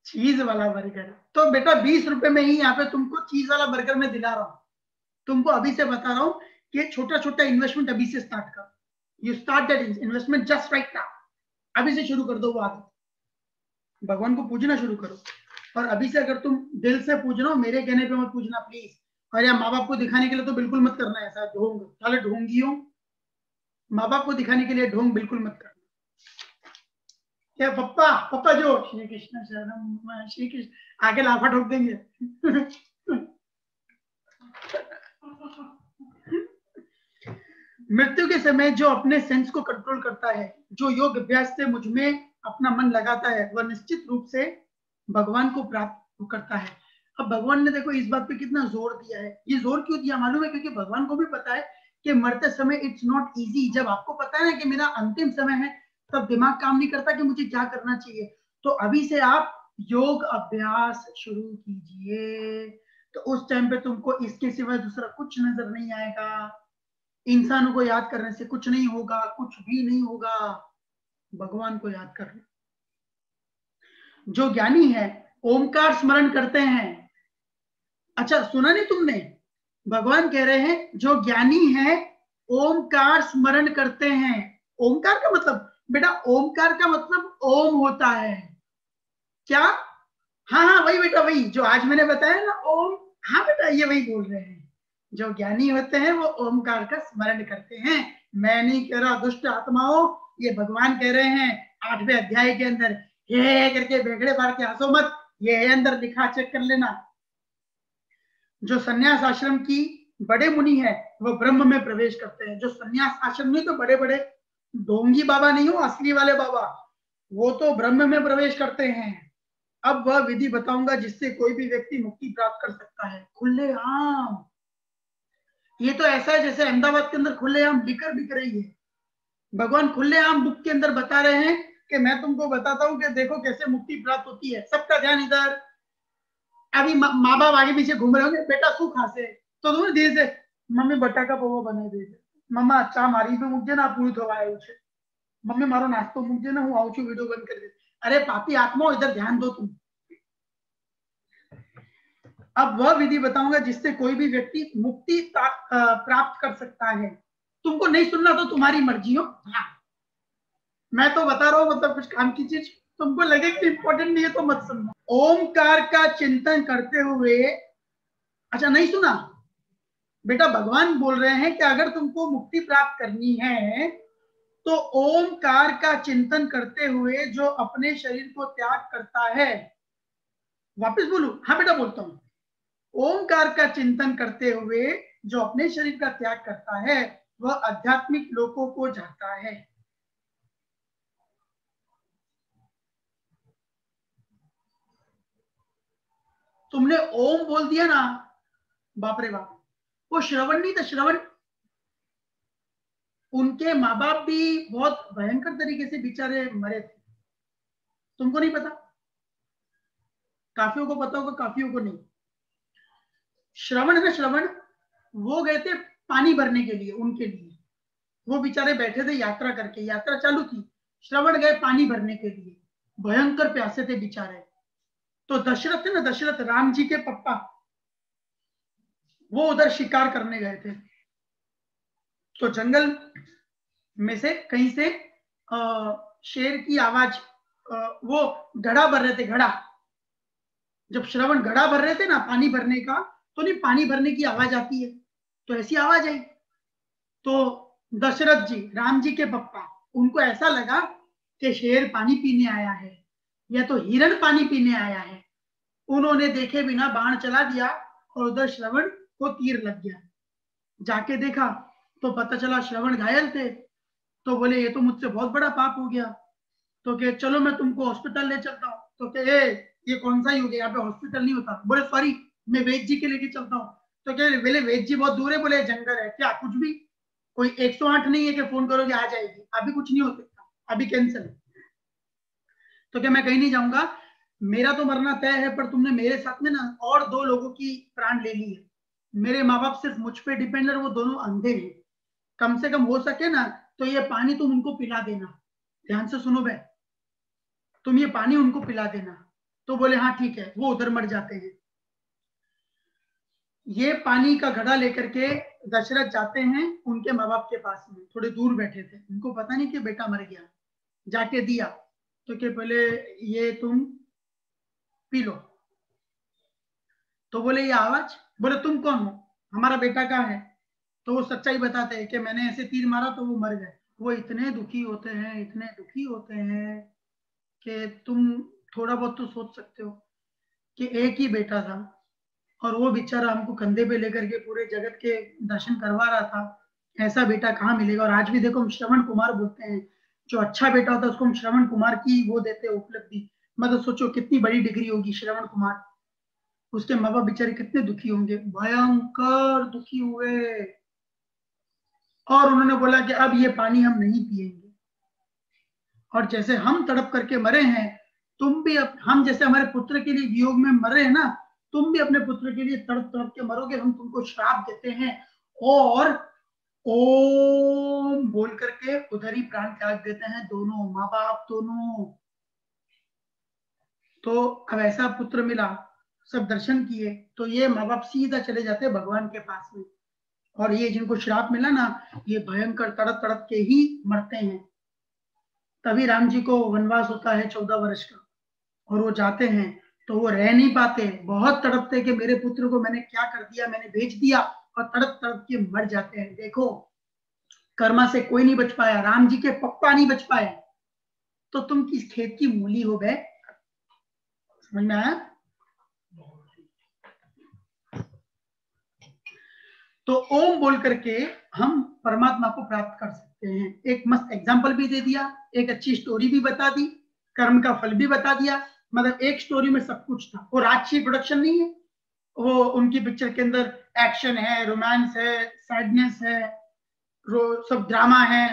चीज वाला बर्गर। तो बेटा 20 रुपए में ही यहाँ पे तुमको चीज वाला बर्गर में दिला रहा हूँ। तुमको अभी से बता रहा हूँ कि छोटा छोटा इन्वेस्टमेंट अभी से स्टार्ट कर। You start that investment just right now. अभी से शुरू कर दो वो आदत। भगवान को पूजना शुरू करो। और अभी से अगर तुम दिल से पूछ रहे हो, मेरे कहने पे मत पूछना प्लीज। और या माँ बाप को दिखाने के लिए तो बिल्कुल मत करना ऐसा ढोंग, साले ढोंगियों। माँ बाप को दिखाने के लिए ढोंग बिल्कुल मत करना। क्या पप्पा पप्पा जो श्री कृष्ण शरणम श्री कृष्ण आगे लाफा ठोक देंगे। मृत्यु के समय जो अपने सेंस को कंट्रोल करता है, जो योग अभ्यास से मुझ में अपना मन लगाता है, वह निश्चित रूप से भगवान को प्राप्त करता है। अब भगवान ने देखो इस बात पे कितना जोर दिया है। ये जोर क्यों दिया मालूम है? क्योंकि भगवान को भी पता है कि मरते समय इट्स नॉट इजी। जब आपको पता है ना कि मेरा अंतिम समय है, तब दिमाग काम नहीं करता कि मुझे क्या करना चाहिए। तो अभी से आप योग अभ्यास शुरू कीजिए, तो उस टाइम पे तुमको इसके सिवा दूसरा कुछ नजर नहीं आएगा। इंसानों को याद करने से कुछ नहीं होगा, कुछ भी नहीं होगा। भगवान को याद कर लो। जो ज्ञानी है ओमकार स्मरण करते हैं। अच्छा सुना नहीं तुमने? भगवान कह रहे हैं जो ज्ञानी है ओमकार स्मरण करते हैं। ओमकार का मतलब बेटा, ओमकार का मतलब ओम होता है क्या? हाँ हाँ वही बेटा, वही जो आज मैंने बताया ना ओम। हाँ बेटा ये वही बोल रहे हैं। जो ज्ञानी होते हैं वो ओमकार का स्मरण करते हैं। मैं नहीं कह रहा दुष्ट आत्माओं, ये भगवान कह रहे हैं 8वें अध्याय के अंदर। ये करके बेगड़े बार के हंसो मत, ये अंदर लिखा, चेक कर लेना। जो संन्यास आश्रम की बड़े मुनि है वो ब्रह्म में प्रवेश करते हैं। जो संन्यास आश्रम नहीं, तो बड़े बड़े ढोंगी बाबा नहीं हो, असली वाले बाबा, वो तो ब्रह्म में प्रवेश करते हैं। अब वह विधि बताऊंगा जिससे कोई भी व्यक्ति मुक्ति प्राप्त कर सकता है। खुलेआम। ये तो ऐसा है जैसे अहमदाबाद के अंदर खुलेआम लिकर बिक रही है। भगवान खुलेआम बुक के अंदर बता रहे हैं कि मैं तुमको बताता हूं कि देखो कैसे मुक्ति प्राप्त होती है। सबका ध्यान इधर। अभी माँ बाप आगे पीछे घूम रहे होंगे, बेटा शू खासे, तो तुम्हें धीरे से मम्मी बटाका पौवा बना दे, मम्मा चा मारी तो मुझे ना पूरी थवाए उसे, मम्मी मारो नाश्तो मुझे ना हूँ आऊँ वीडियो बंद कर दे। अरे पापी आत्मा इधर ध्यान दो तुम। अब वह विधि बताऊंगा जिससे कोई भी व्यक्ति मुक्ति प्राप्त कर सकता है। तुमको नहीं सुनना तो तुम्हारी मर्जी हो। हाँ मैं तो बता रहा हूँ, मतलब कुछ काम की चीज तुमको लगे कि इंपॉर्टेंट नहीं है तो मत सुनना। ओमकार का चिंतन करते हुए, अच्छा नहीं सुना बेटा, भगवान बोल रहे हैं कि अगर तुमको मुक्ति प्राप्त करनी है तो ओमकार का चिंतन करते हुए जो अपने शरीर को त्याग करता है, वापस बोलू? हाँ बेटा बोलता हूं। ओमकार का चिंतन करते हुए जो अपने शरीर का त्याग करता है वह आध्यात्मिक लोकों को जाता है। तुमने ओम बोल दिया ना, बाप रे बाप, वो श्रवण नहीं था, श्रवण। उनके माँ बाप भी बहुत भयंकर तरीके से बेचारे मरे थे। तुमको नहीं पता? काफियों को पता होगा, काफियों को नहीं। श्रवण है ना, श्रवण, वो गए थे पानी भरने के लिए। उनके लिए वो बेचारे बैठे थे यात्रा करके, यात्रा चालू थी, श्रवण गए पानी भरने के लिए, भयंकर प्यासे थे बेचारे। तो दशरथ थे ना, दशरथ राम जी के पप्पा, वो उधर शिकार करने गए थे। तो जंगल में से कहीं से शेर की आवाज, वो घड़ा भर रहे थे, घड़ा। जब श्रवण घड़ा भर रहे थे ना पानी भरने का, तो नहीं पानी भरने की आवाज आती है, तो ऐसी आवाज आई। तो दशरथ जी, राम जी के पप्पा, उनको ऐसा लगा कि शेर पानी पीने आया है या तो हिरण पानी पीने आया है। उन्होंने देखे बिना बाण चला दिया और उधर श्रवण को तीर लग गया। जाके देखा तो पता चला श्रवण घायल थे। तो बोले ये तो मुझसे बहुत बड़ा पाप हो गया। तो कहे चलो मैं तुमको हॉस्पिटल ले चलता हूँ। तो कहे ये कौन सा युग है, यहाँ पे हॉस्पिटल नहीं होता। बोले सॉरी मैं वेद जी के लेके चलता हूँ। तो कहे बोले वेद जी बहुत दूर है। बोले जंगल है क्या, कुछ भी, कोई 108 नहीं है कि फोन करोगे आ जाएगी, अभी कुछ नहीं हो सकता, अभी कैंसिल। तो क्या मैं कहीं नहीं जाऊंगा, मेरा तो मरना तय है, पर तुमने मेरे साथ में ना और 2 लोगों की प्राण ले ली है। मेरे माँ बाप सिर्फ मुझ पे डिपेंड है, वो दोनों अंधे हैं। कम से कम हो सके ना तो ये पानी तुम उनको पिला देना। ध्यान से सुनो बे, तुम ये पानी उनको पिला देना। तो बोले हाँ ठीक है। वो उधर मर जाते हैं। ये पानी का घड़ा लेकर के दशरथ जाते हैं उनके माँ बाप के पास में, थोड़े दूर बैठे थे, उनको पता नहीं कि बेटा मर गया। जाके दिया तो कि पहले ये तुम पी लो। तो बोले ये आवाज, बोले तुम कौन हो, हमारा बेटा कहाँ है। तो वो सच्चाई बताते हैं कि मैंने ऐसे तीर मारा तो वो मर गए। वो इतने दुखी होते हैं, इतने दुखी होते हैं कि तुम थोड़ा बहुत तो सोच सकते हो कि एक ही बेटा था और वो बेचारा हमको कंधे पे लेकर के पूरे जगत के दर्शन करवा रहा था। ऐसा बेटा कहाँ मिलेगा। और आज भी देखो हम श्रवण कुमार बोलते हैं, जो अच्छा बेटा होता है उसको हम श्रवण कुमार की वो देते हैं उपलब्धि। मतलब सोचो कितनी बड़ी डिग्री होगी श्रवण कुमार। उसके माँ बाप बेचारे कितने दुखी होंगे, भयंकर दुखी हुए। और उन्होंने बोला कि अब ये पानी हम नहीं पिएंगे। और जैसे हम तड़प करके मरे हैं, तुम भी हम जैसे हमारे पुत्र के लिए वियोग में मरे हैं ना, तुम भी अपने पुत्र के लिए तड़प तड़प के मरोगे। हम तुमको श्राप देते हैं। और ओम बोल करके उधर ही प्राण त्याग देते हैं दोनों माँ बाप, दोनों। तो अब ऐसा पुत्र मिला, सब दर्शन किए, तो ये माँ बाप सीधा चले जाते हैं भगवान के पास में। और ये जिनको श्राप मिला ना, ये भयंकर तड़प तड़प के ही मरते हैं। तभी राम जी को वनवास होता है 14 वर्ष का। और वो जाते हैं तो वो रह नहीं पाते, बहुत तड़पते कि मेरे पुत्र को मैंने क्या कर दिया, मैंने भेज दिया। और तड़प तड़प के मर जाते हैं। देखो कर्मा से कोई नहीं बच पाया, राम जी के पप्पा नहीं बच पाए। तो तुम किस खेत की मूली हो गए। समझ में आया। तो ओम बोल करके हम परमात्मा को प्राप्त कर सकते हैं। एक मस्त एग्जाम्पल भी दे दिया, एक अच्छी स्टोरी भी बता दी, कर्म का फल भी बता दिया। मतलब एक स्टोरी में सब कुछ था। और राजशी प्रोडक्शन नहीं है वो, उनकी पिक्चर के अंदर एक्शन है, रोमांस है, सैडनेस है, सब ड्रामा है,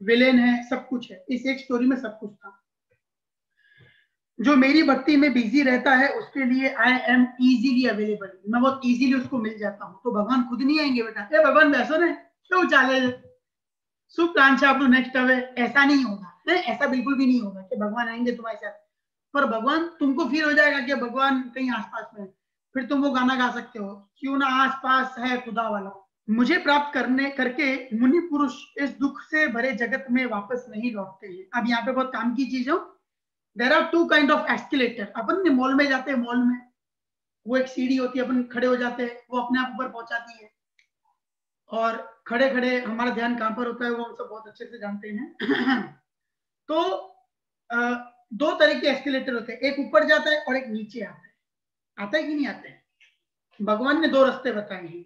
विलेन है, सब कुछ है। इस एक स्टोरी में सब कुछ था। जो मेरी भक्ति में बिजी रहता है उसके लिए आई एम इजीली अवेलेबल, मैं बहुत इजीली उसको मिल जाता हूँ। तो भगवान खुद नहीं आएंगे बेटा, ए भगवान वैसा नहीं क्यों चाले शुभ प्लान से आप लोग नेक्स्ट अवे, ऐसा नहीं होगा। नहीं, ऐसा बिल्कुल भी नहीं होगा कि भगवान आएंगे तुम्हारे साथ। पर भगवान तुमको फील हो जाएगा कि भगवान कहीं आसपास में, फिर तुम वो गाना गा सकते हो, क्यों ना आसपास है खुदा वाला। मुझे प्राप्त करने करके मुनि पुरुष इस दुख से भरे जगत में वापस नहीं लौटते हैं। अब यहाँ पे बहुत काम की चीज हो, there are two kind of escalator. अपन मॉल में जाते हैं, मॉल में वो एक सीढ़ी होती है, अपन खड़े हो जाते हैं, वो अपने आप ऊपर पहुंचाती है। और खड़े खड़े हमारा ध्यान कहां पर होता है वो हम सब बहुत अच्छे से जानते हैं। तो दो तरह के एस्केलेटर होते हैं, एक ऊपर जाता है और एक नीचे आता है। आता है कि नहीं आता है। भगवान ने दो रास्ते बताए हैं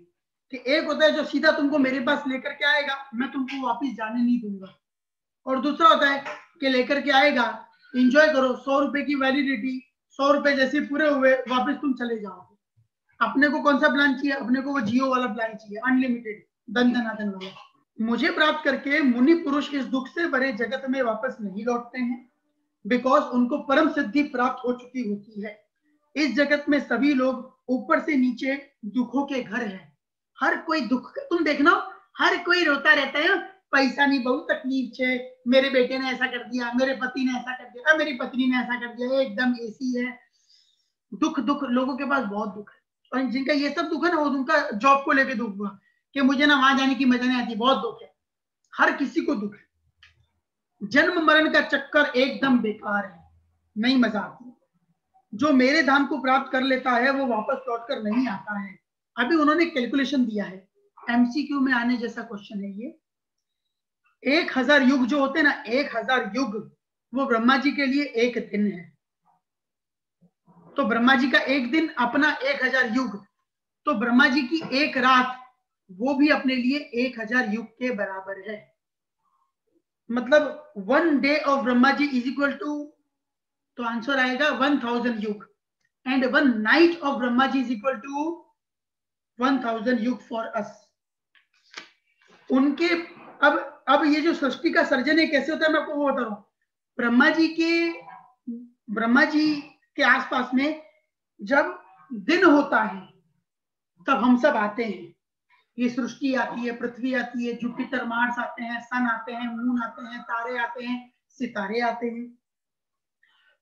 कि एक होता है जो सीधा तुमको मेरे पास लेकर के आएगा, मैं तुमको वापस जाने नहीं दूंगा। और दूसरा होता है कि लेकर के आएगा, एंजॉय करो, 100 रुपए की वैलिडिटी, 100 रुपए जैसे पूरे हुए वापस तुम चले जाओगे। अपने को कौन सा प्लान चाहिए, अपने को वो जियो वाला प्लान चाहिए, अनलिमिटेड, धन धनाधन वाला। मुझे प्राप्त करके मुनि पुरुष इस दुख से भरे जगत में वापस नहीं लौटते हैं, बिकॉज उनको परम सिद्धि प्राप्त हो चुकी होती है। इस जगत में सभी लोग ऊपर से नीचे दुखों के घर हैं। हर कोई दुख, तुम देखना हर कोई रोता रहता है, पैसा नहीं, बहुत तकलीफ है, मेरे बेटे ने ऐसा कर दिया, मेरे पति ने ऐसा कर दिया, मेरी पत्नी ने ऐसा कर दिया, एकदम एसी है। दुख दुख लोगों के पास बहुत दुख है। और जिनका ये सब दुख है ना, वो उनका जॉब को लेके दुख हुआ कि मुझे ना वहां जाने की मजा नहीं आती, बहुत दुख है। हर किसी को दुख है। जन्म मरण का चक्कर एकदम बेकार है, नहीं मजा आती। जो मेरे धाम को प्राप्त कर लेता है वो वापस लौट कर नहीं आता है। अभी उन्होंने कैलकुलेशन दिया है, एमसीक्यू में आने जैसा क्वेश्चन है ये। 1000 युग जो होते हैं ना, 1000 युग वो ब्रह्मा जी के लिए एक दिन है। तो ब्रह्मा जी का एक दिन अपना 1000 युग, तो ब्रह्मा जी की एक रात वो भी अपने लिए 1000 युग के बराबर है। मतलब 1 day of Brahma ji is equal to, तो आंसर आएगा 1000 युग। And 1 night of Brahma ji is equal to 1000 yuga for us. उनके अब ये जो सृष्टि का सर्जन है कैसे होता है मैं आपको वो बता रहा हूं। ब्रह्मा जी के आसपास में जब दिन होता है तब हम सब आते हैं, ये सृष्टि आती है, पृथ्वी आती है, जुपिटर, मार्स आते हैं, सन आते हैं, मून आते हैं, तारे आते हैं, सितारे आते हैं।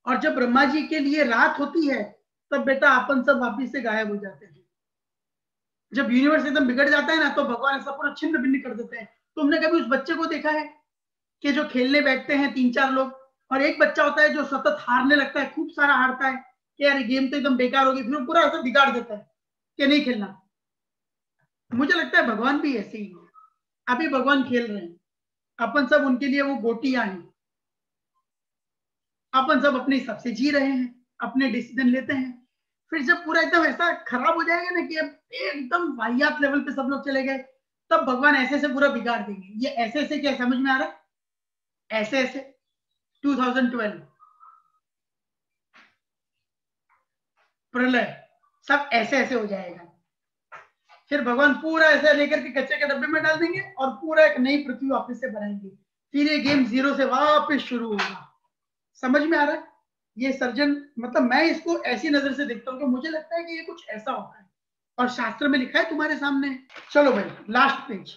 और जब ब्रह्मा जी के लिए रात होती है तब बेटा अपन सब वापिस से गायब हो जाते हैं। जब यूनिवर्स एकदम बिगड़ जाता है ना तो भगवान ऐसा पूरा छिन्न भिन्न कर देते हैं। तुमने कभी उस बच्चे को देखा है कि जो खेलने बैठते हैं 3-4 लोग, और एक बच्चा होता है जो सतत हारने लगता है, खूब सारा हारता है कि यार गेम तो एकदम बेकार होगी, फिर पूरा ऐसा बिगाड़ देता है कि नहीं खेलना। मुझे लगता है भगवान भी ऐसे ही है। अभी भगवान खेल रहे हैं, अपन सब उनके लिए वो गोटियां हैं। अपन सब अपने हिसाब से जी रहे हैं, अपने डिसीजन लेते हैं। फिर जब पूरा एकदम ऐसा खराब हो जाएगा ना कि अब एकदम वाहियात लेवल पे सब लोग चले गए, तब भगवान ऐसे से पूरा बिगाड़ देंगे। ये ऐसे ऐसे क्या समझ में आ रहा है? ऐसे ऐसे 2012 प्रलय सब ऐसे ऐसे हो जाएगा। फिर भगवान पूरा ऐसा लेकर के कच्चे के डब्बे में डाल देंगे और पूरा एक नई पृथ्वी वापस से बनाएंगे। फिर ये गेम जीरो से वापस शुरू होगा। समझ में आ रहा है? ये सर्जन, मतलब मैं इसको ऐसी नजर से देखता हूँ कि मुझे लगता है कि ये कुछ ऐसा होता है और शास्त्र में लिखा है तुम्हारे सामने। चलो भाई लास्ट पेज।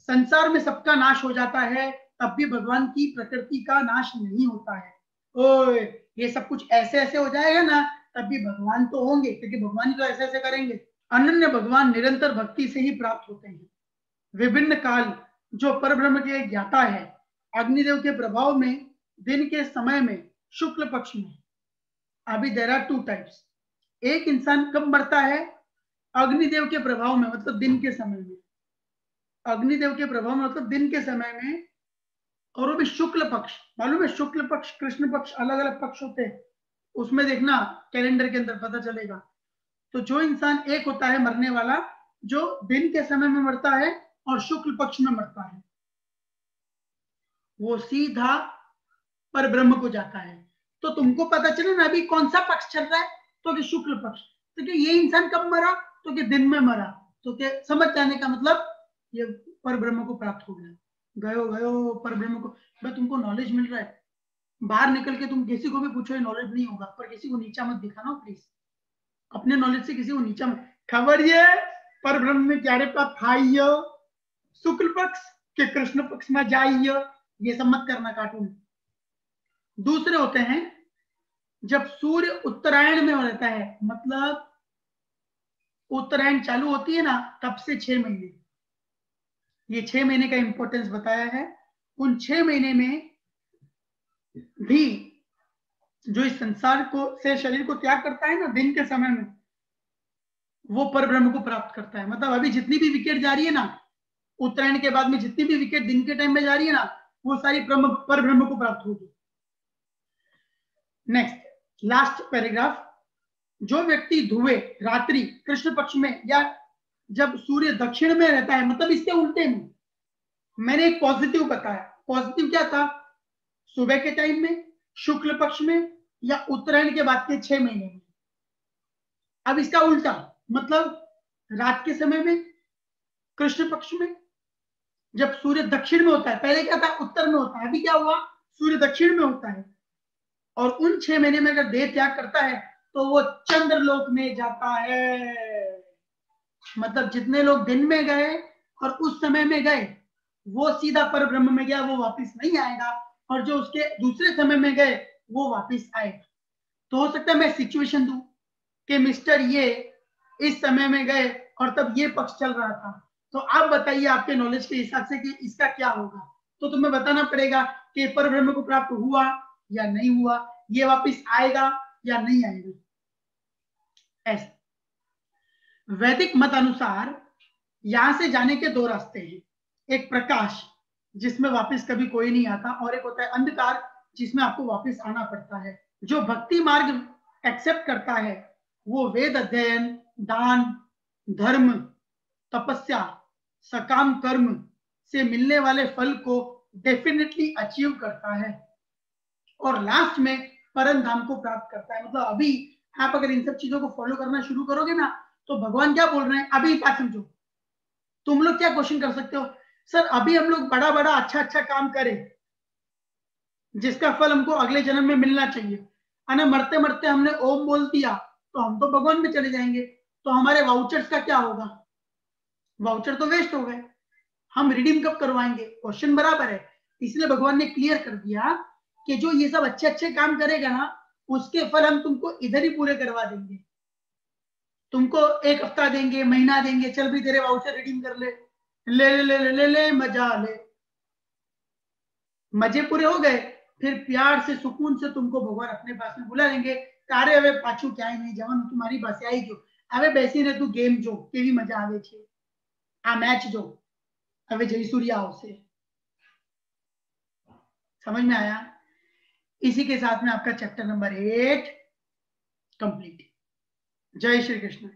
संसार में सबका नाश हो जाता है तब भी भगवान की प्रकृति का नाश नहीं होता है। ओए ये सब कुछ ऐसे ऐसे हो जाएगा ना तब भी भगवान तो होंगे, क्योंकि भगवान ही तो ऐसे ऐसे करेंगे। अनन्य भगवान निरंतर भक्ति से ही प्राप्त होते हैं। विभिन्न काल जो परब्रह्म के ज्ञाता है, अग्निदेव के प्रभाव में दिन के समय में शुक्ल पक्ष में। अभी देयर आर 2 टाइप्स। एक इंसान कब मरता है? अग्निदेव के प्रभाव में, मतलब दिन के समय में। अग्निदेव के प्रभाव में मतलब दिन के समय में, और वो भी शुक्ल पक्ष। मालूम है शुक्ल पक्ष कृष्ण पक्ष अलग अलग पक्ष होते हैं, उसमें देखना कैलेंडर के अंदर पता चलेगा। तो जो इंसान एक होता है मरने वाला, जो दिन के समय में मरता है और शुक्ल पक्ष में मरता है, वो सीधा पर ब्रह्म को जाता है। तो तुमको पता चले ना अभी कौन सा पक्ष चल रहा है, तो कि शुक्ल पक्ष। तो कि ये इंसान कब मरा? तो कि दिन में मरा। तो कि समझ जाने का मतलब ये पर ब्रह्म को प्राप्त हो गया, गयो पर ब्रह्म को। भाई तुमको नॉलेज मिल रहा है, बाहर निकल के तुम किसी को भी पूछो ये नॉलेज नहीं होगा, पर किसी को नीचा मत दिखाना प्लीज। अपने नॉलेज से किसी को नीचा मत। खबर ये पर ब्रह्म में क्यारे पास खाइयो, शुक्ल पक्ष के कृष्ण पक्ष में जाइयो, ये सब मत करना कार्टून। दूसरे होते हैं जब सूर्य उत्तरायण में रहता है, मतलब उत्तरायण चालू होती है ना तब से 6 महीने, ये 6 महीने का इंपॉर्टेंस बताया है। उन 6 महीने में भी जो इस संसार को से शरीर को त्याग करता है ना दिन के समय में, वो परब्रह्म को प्राप्त करता है। मतलब अभी जितनी भी विकेट जा रही है ना उत्तरायण के बाद में, जितनी भी विकेट दिन के टाइम में जा रही है ना, वो सारी परब्रह्म को प्राप्त होगी। Next last paragraph. जो व्यक्ति ध्रुवे रात्रि कृष्ण पक्ष में या जब सूर्य दक्षिण में रहता है, मतलब इसके उल्टे में, मैंने एक पॉजिटिव बताया। पॉजिटिव क्या था? सुबह के टाइम में, शुक्ल पक्ष में, या उत्तरायण के बाद के 6 महीने में। अब इसका उल्टा, मतलब रात के समय में कृष्ण पक्ष में जब सूर्य दक्षिण में होता है। पहले क्या था? उत्तर में होता है। अभी क्या हुआ? सूर्य दक्षिण में होता है। और उन 6 महीने में अगर देह त्याग करता है तो वो चंद्रलोक में जाता है। मतलब जितने लोग दिन में गए और उस समय में गए वो सीधा पर ब्रह्म में गया, वो वापस नहीं आएगा। और जो उसके दूसरे समय में गए वो वापस आएगा। तो हो सकता है मैं सिचुएशन दूं कि मिस्टर ये इस समय में गए और तब ये पक्ष चल रहा था, तो आप बताइए आपके नॉलेज के हिसाब से कि इसका क्या होगा। तो तुम्हें बताना पड़ेगा कि पर ब्रह्म को प्राप्त हुआ या नहीं हुआ, ये वापस आएगा या नहीं आएगा। ऐसा वैदिक मत अनुसार यहां से जाने के 2 रास्ते हैं। एक प्रकाश जिसमें वापस कभी कोई नहीं आता, और एक होता है अंधकार जिसमें आपको वापस आना पड़ता है। जो भक्ति मार्ग एक्सेप्ट करता है वो वेद अध्ययन, दान, धर्म, तपस्या, सकाम कर्म से मिलने वाले फल को डेफिनेटली अचीव करता है और लास्ट में परम धाम को प्राप्त करता है। मतलब अभी आप अगर इन सब चीजों को फॉलो करना शुरू करोगे ना, तो भगवान क्या बोल रहे हैं अभी बात समझो। तुम लोग क्या क्वेश्चन कर सकते हो, सर अभी हम लोग बड़ा बड़ा अच्छा अच्छा काम करें जिसका फल हमको अगले जन्म में मिलना चाहिए, है मरते मरते हमने ओम बोल दिया तो हम तो भगवान में चले जाएंगे, तो हमारे वाउचर्स का क्या होगा? वाउचर तो वेस्ट हो गए, हम रिडीम कब करवाएंगे? क्वेश्चन बराबर है। इसलिए भगवान ने क्लियर कर दिया कि जो ये सब अच्छे अच्छे काम करेगा ना, उसके फल हम तुमको इधर ही पूरे करवा देंगे। तुमको 1 हफ्ता देंगे, महीना देंगे, चल भी तेरे वाउचर रिडीम कर ले, ले ले ले ले ले, ले मजा ले। मजे पूरे हो गए, फिर प्यार से सुकून से तुमको भगवान अपने पास में बुला लेंगे। तारे હવે પાછું ક્યાંય નહીં જવાનું, तुम्हारी પાસે આવી ગયો, હવે બેસીને તું ગેમ જો, કેવી મજા આવે છે, આ મેચ જો, હવે જયસૂર્યા આવશે। समझ में आया? इसी के साथ में आपका चैप्टर नंबर 8 कंप्लीट। जय श्री कृष्ण।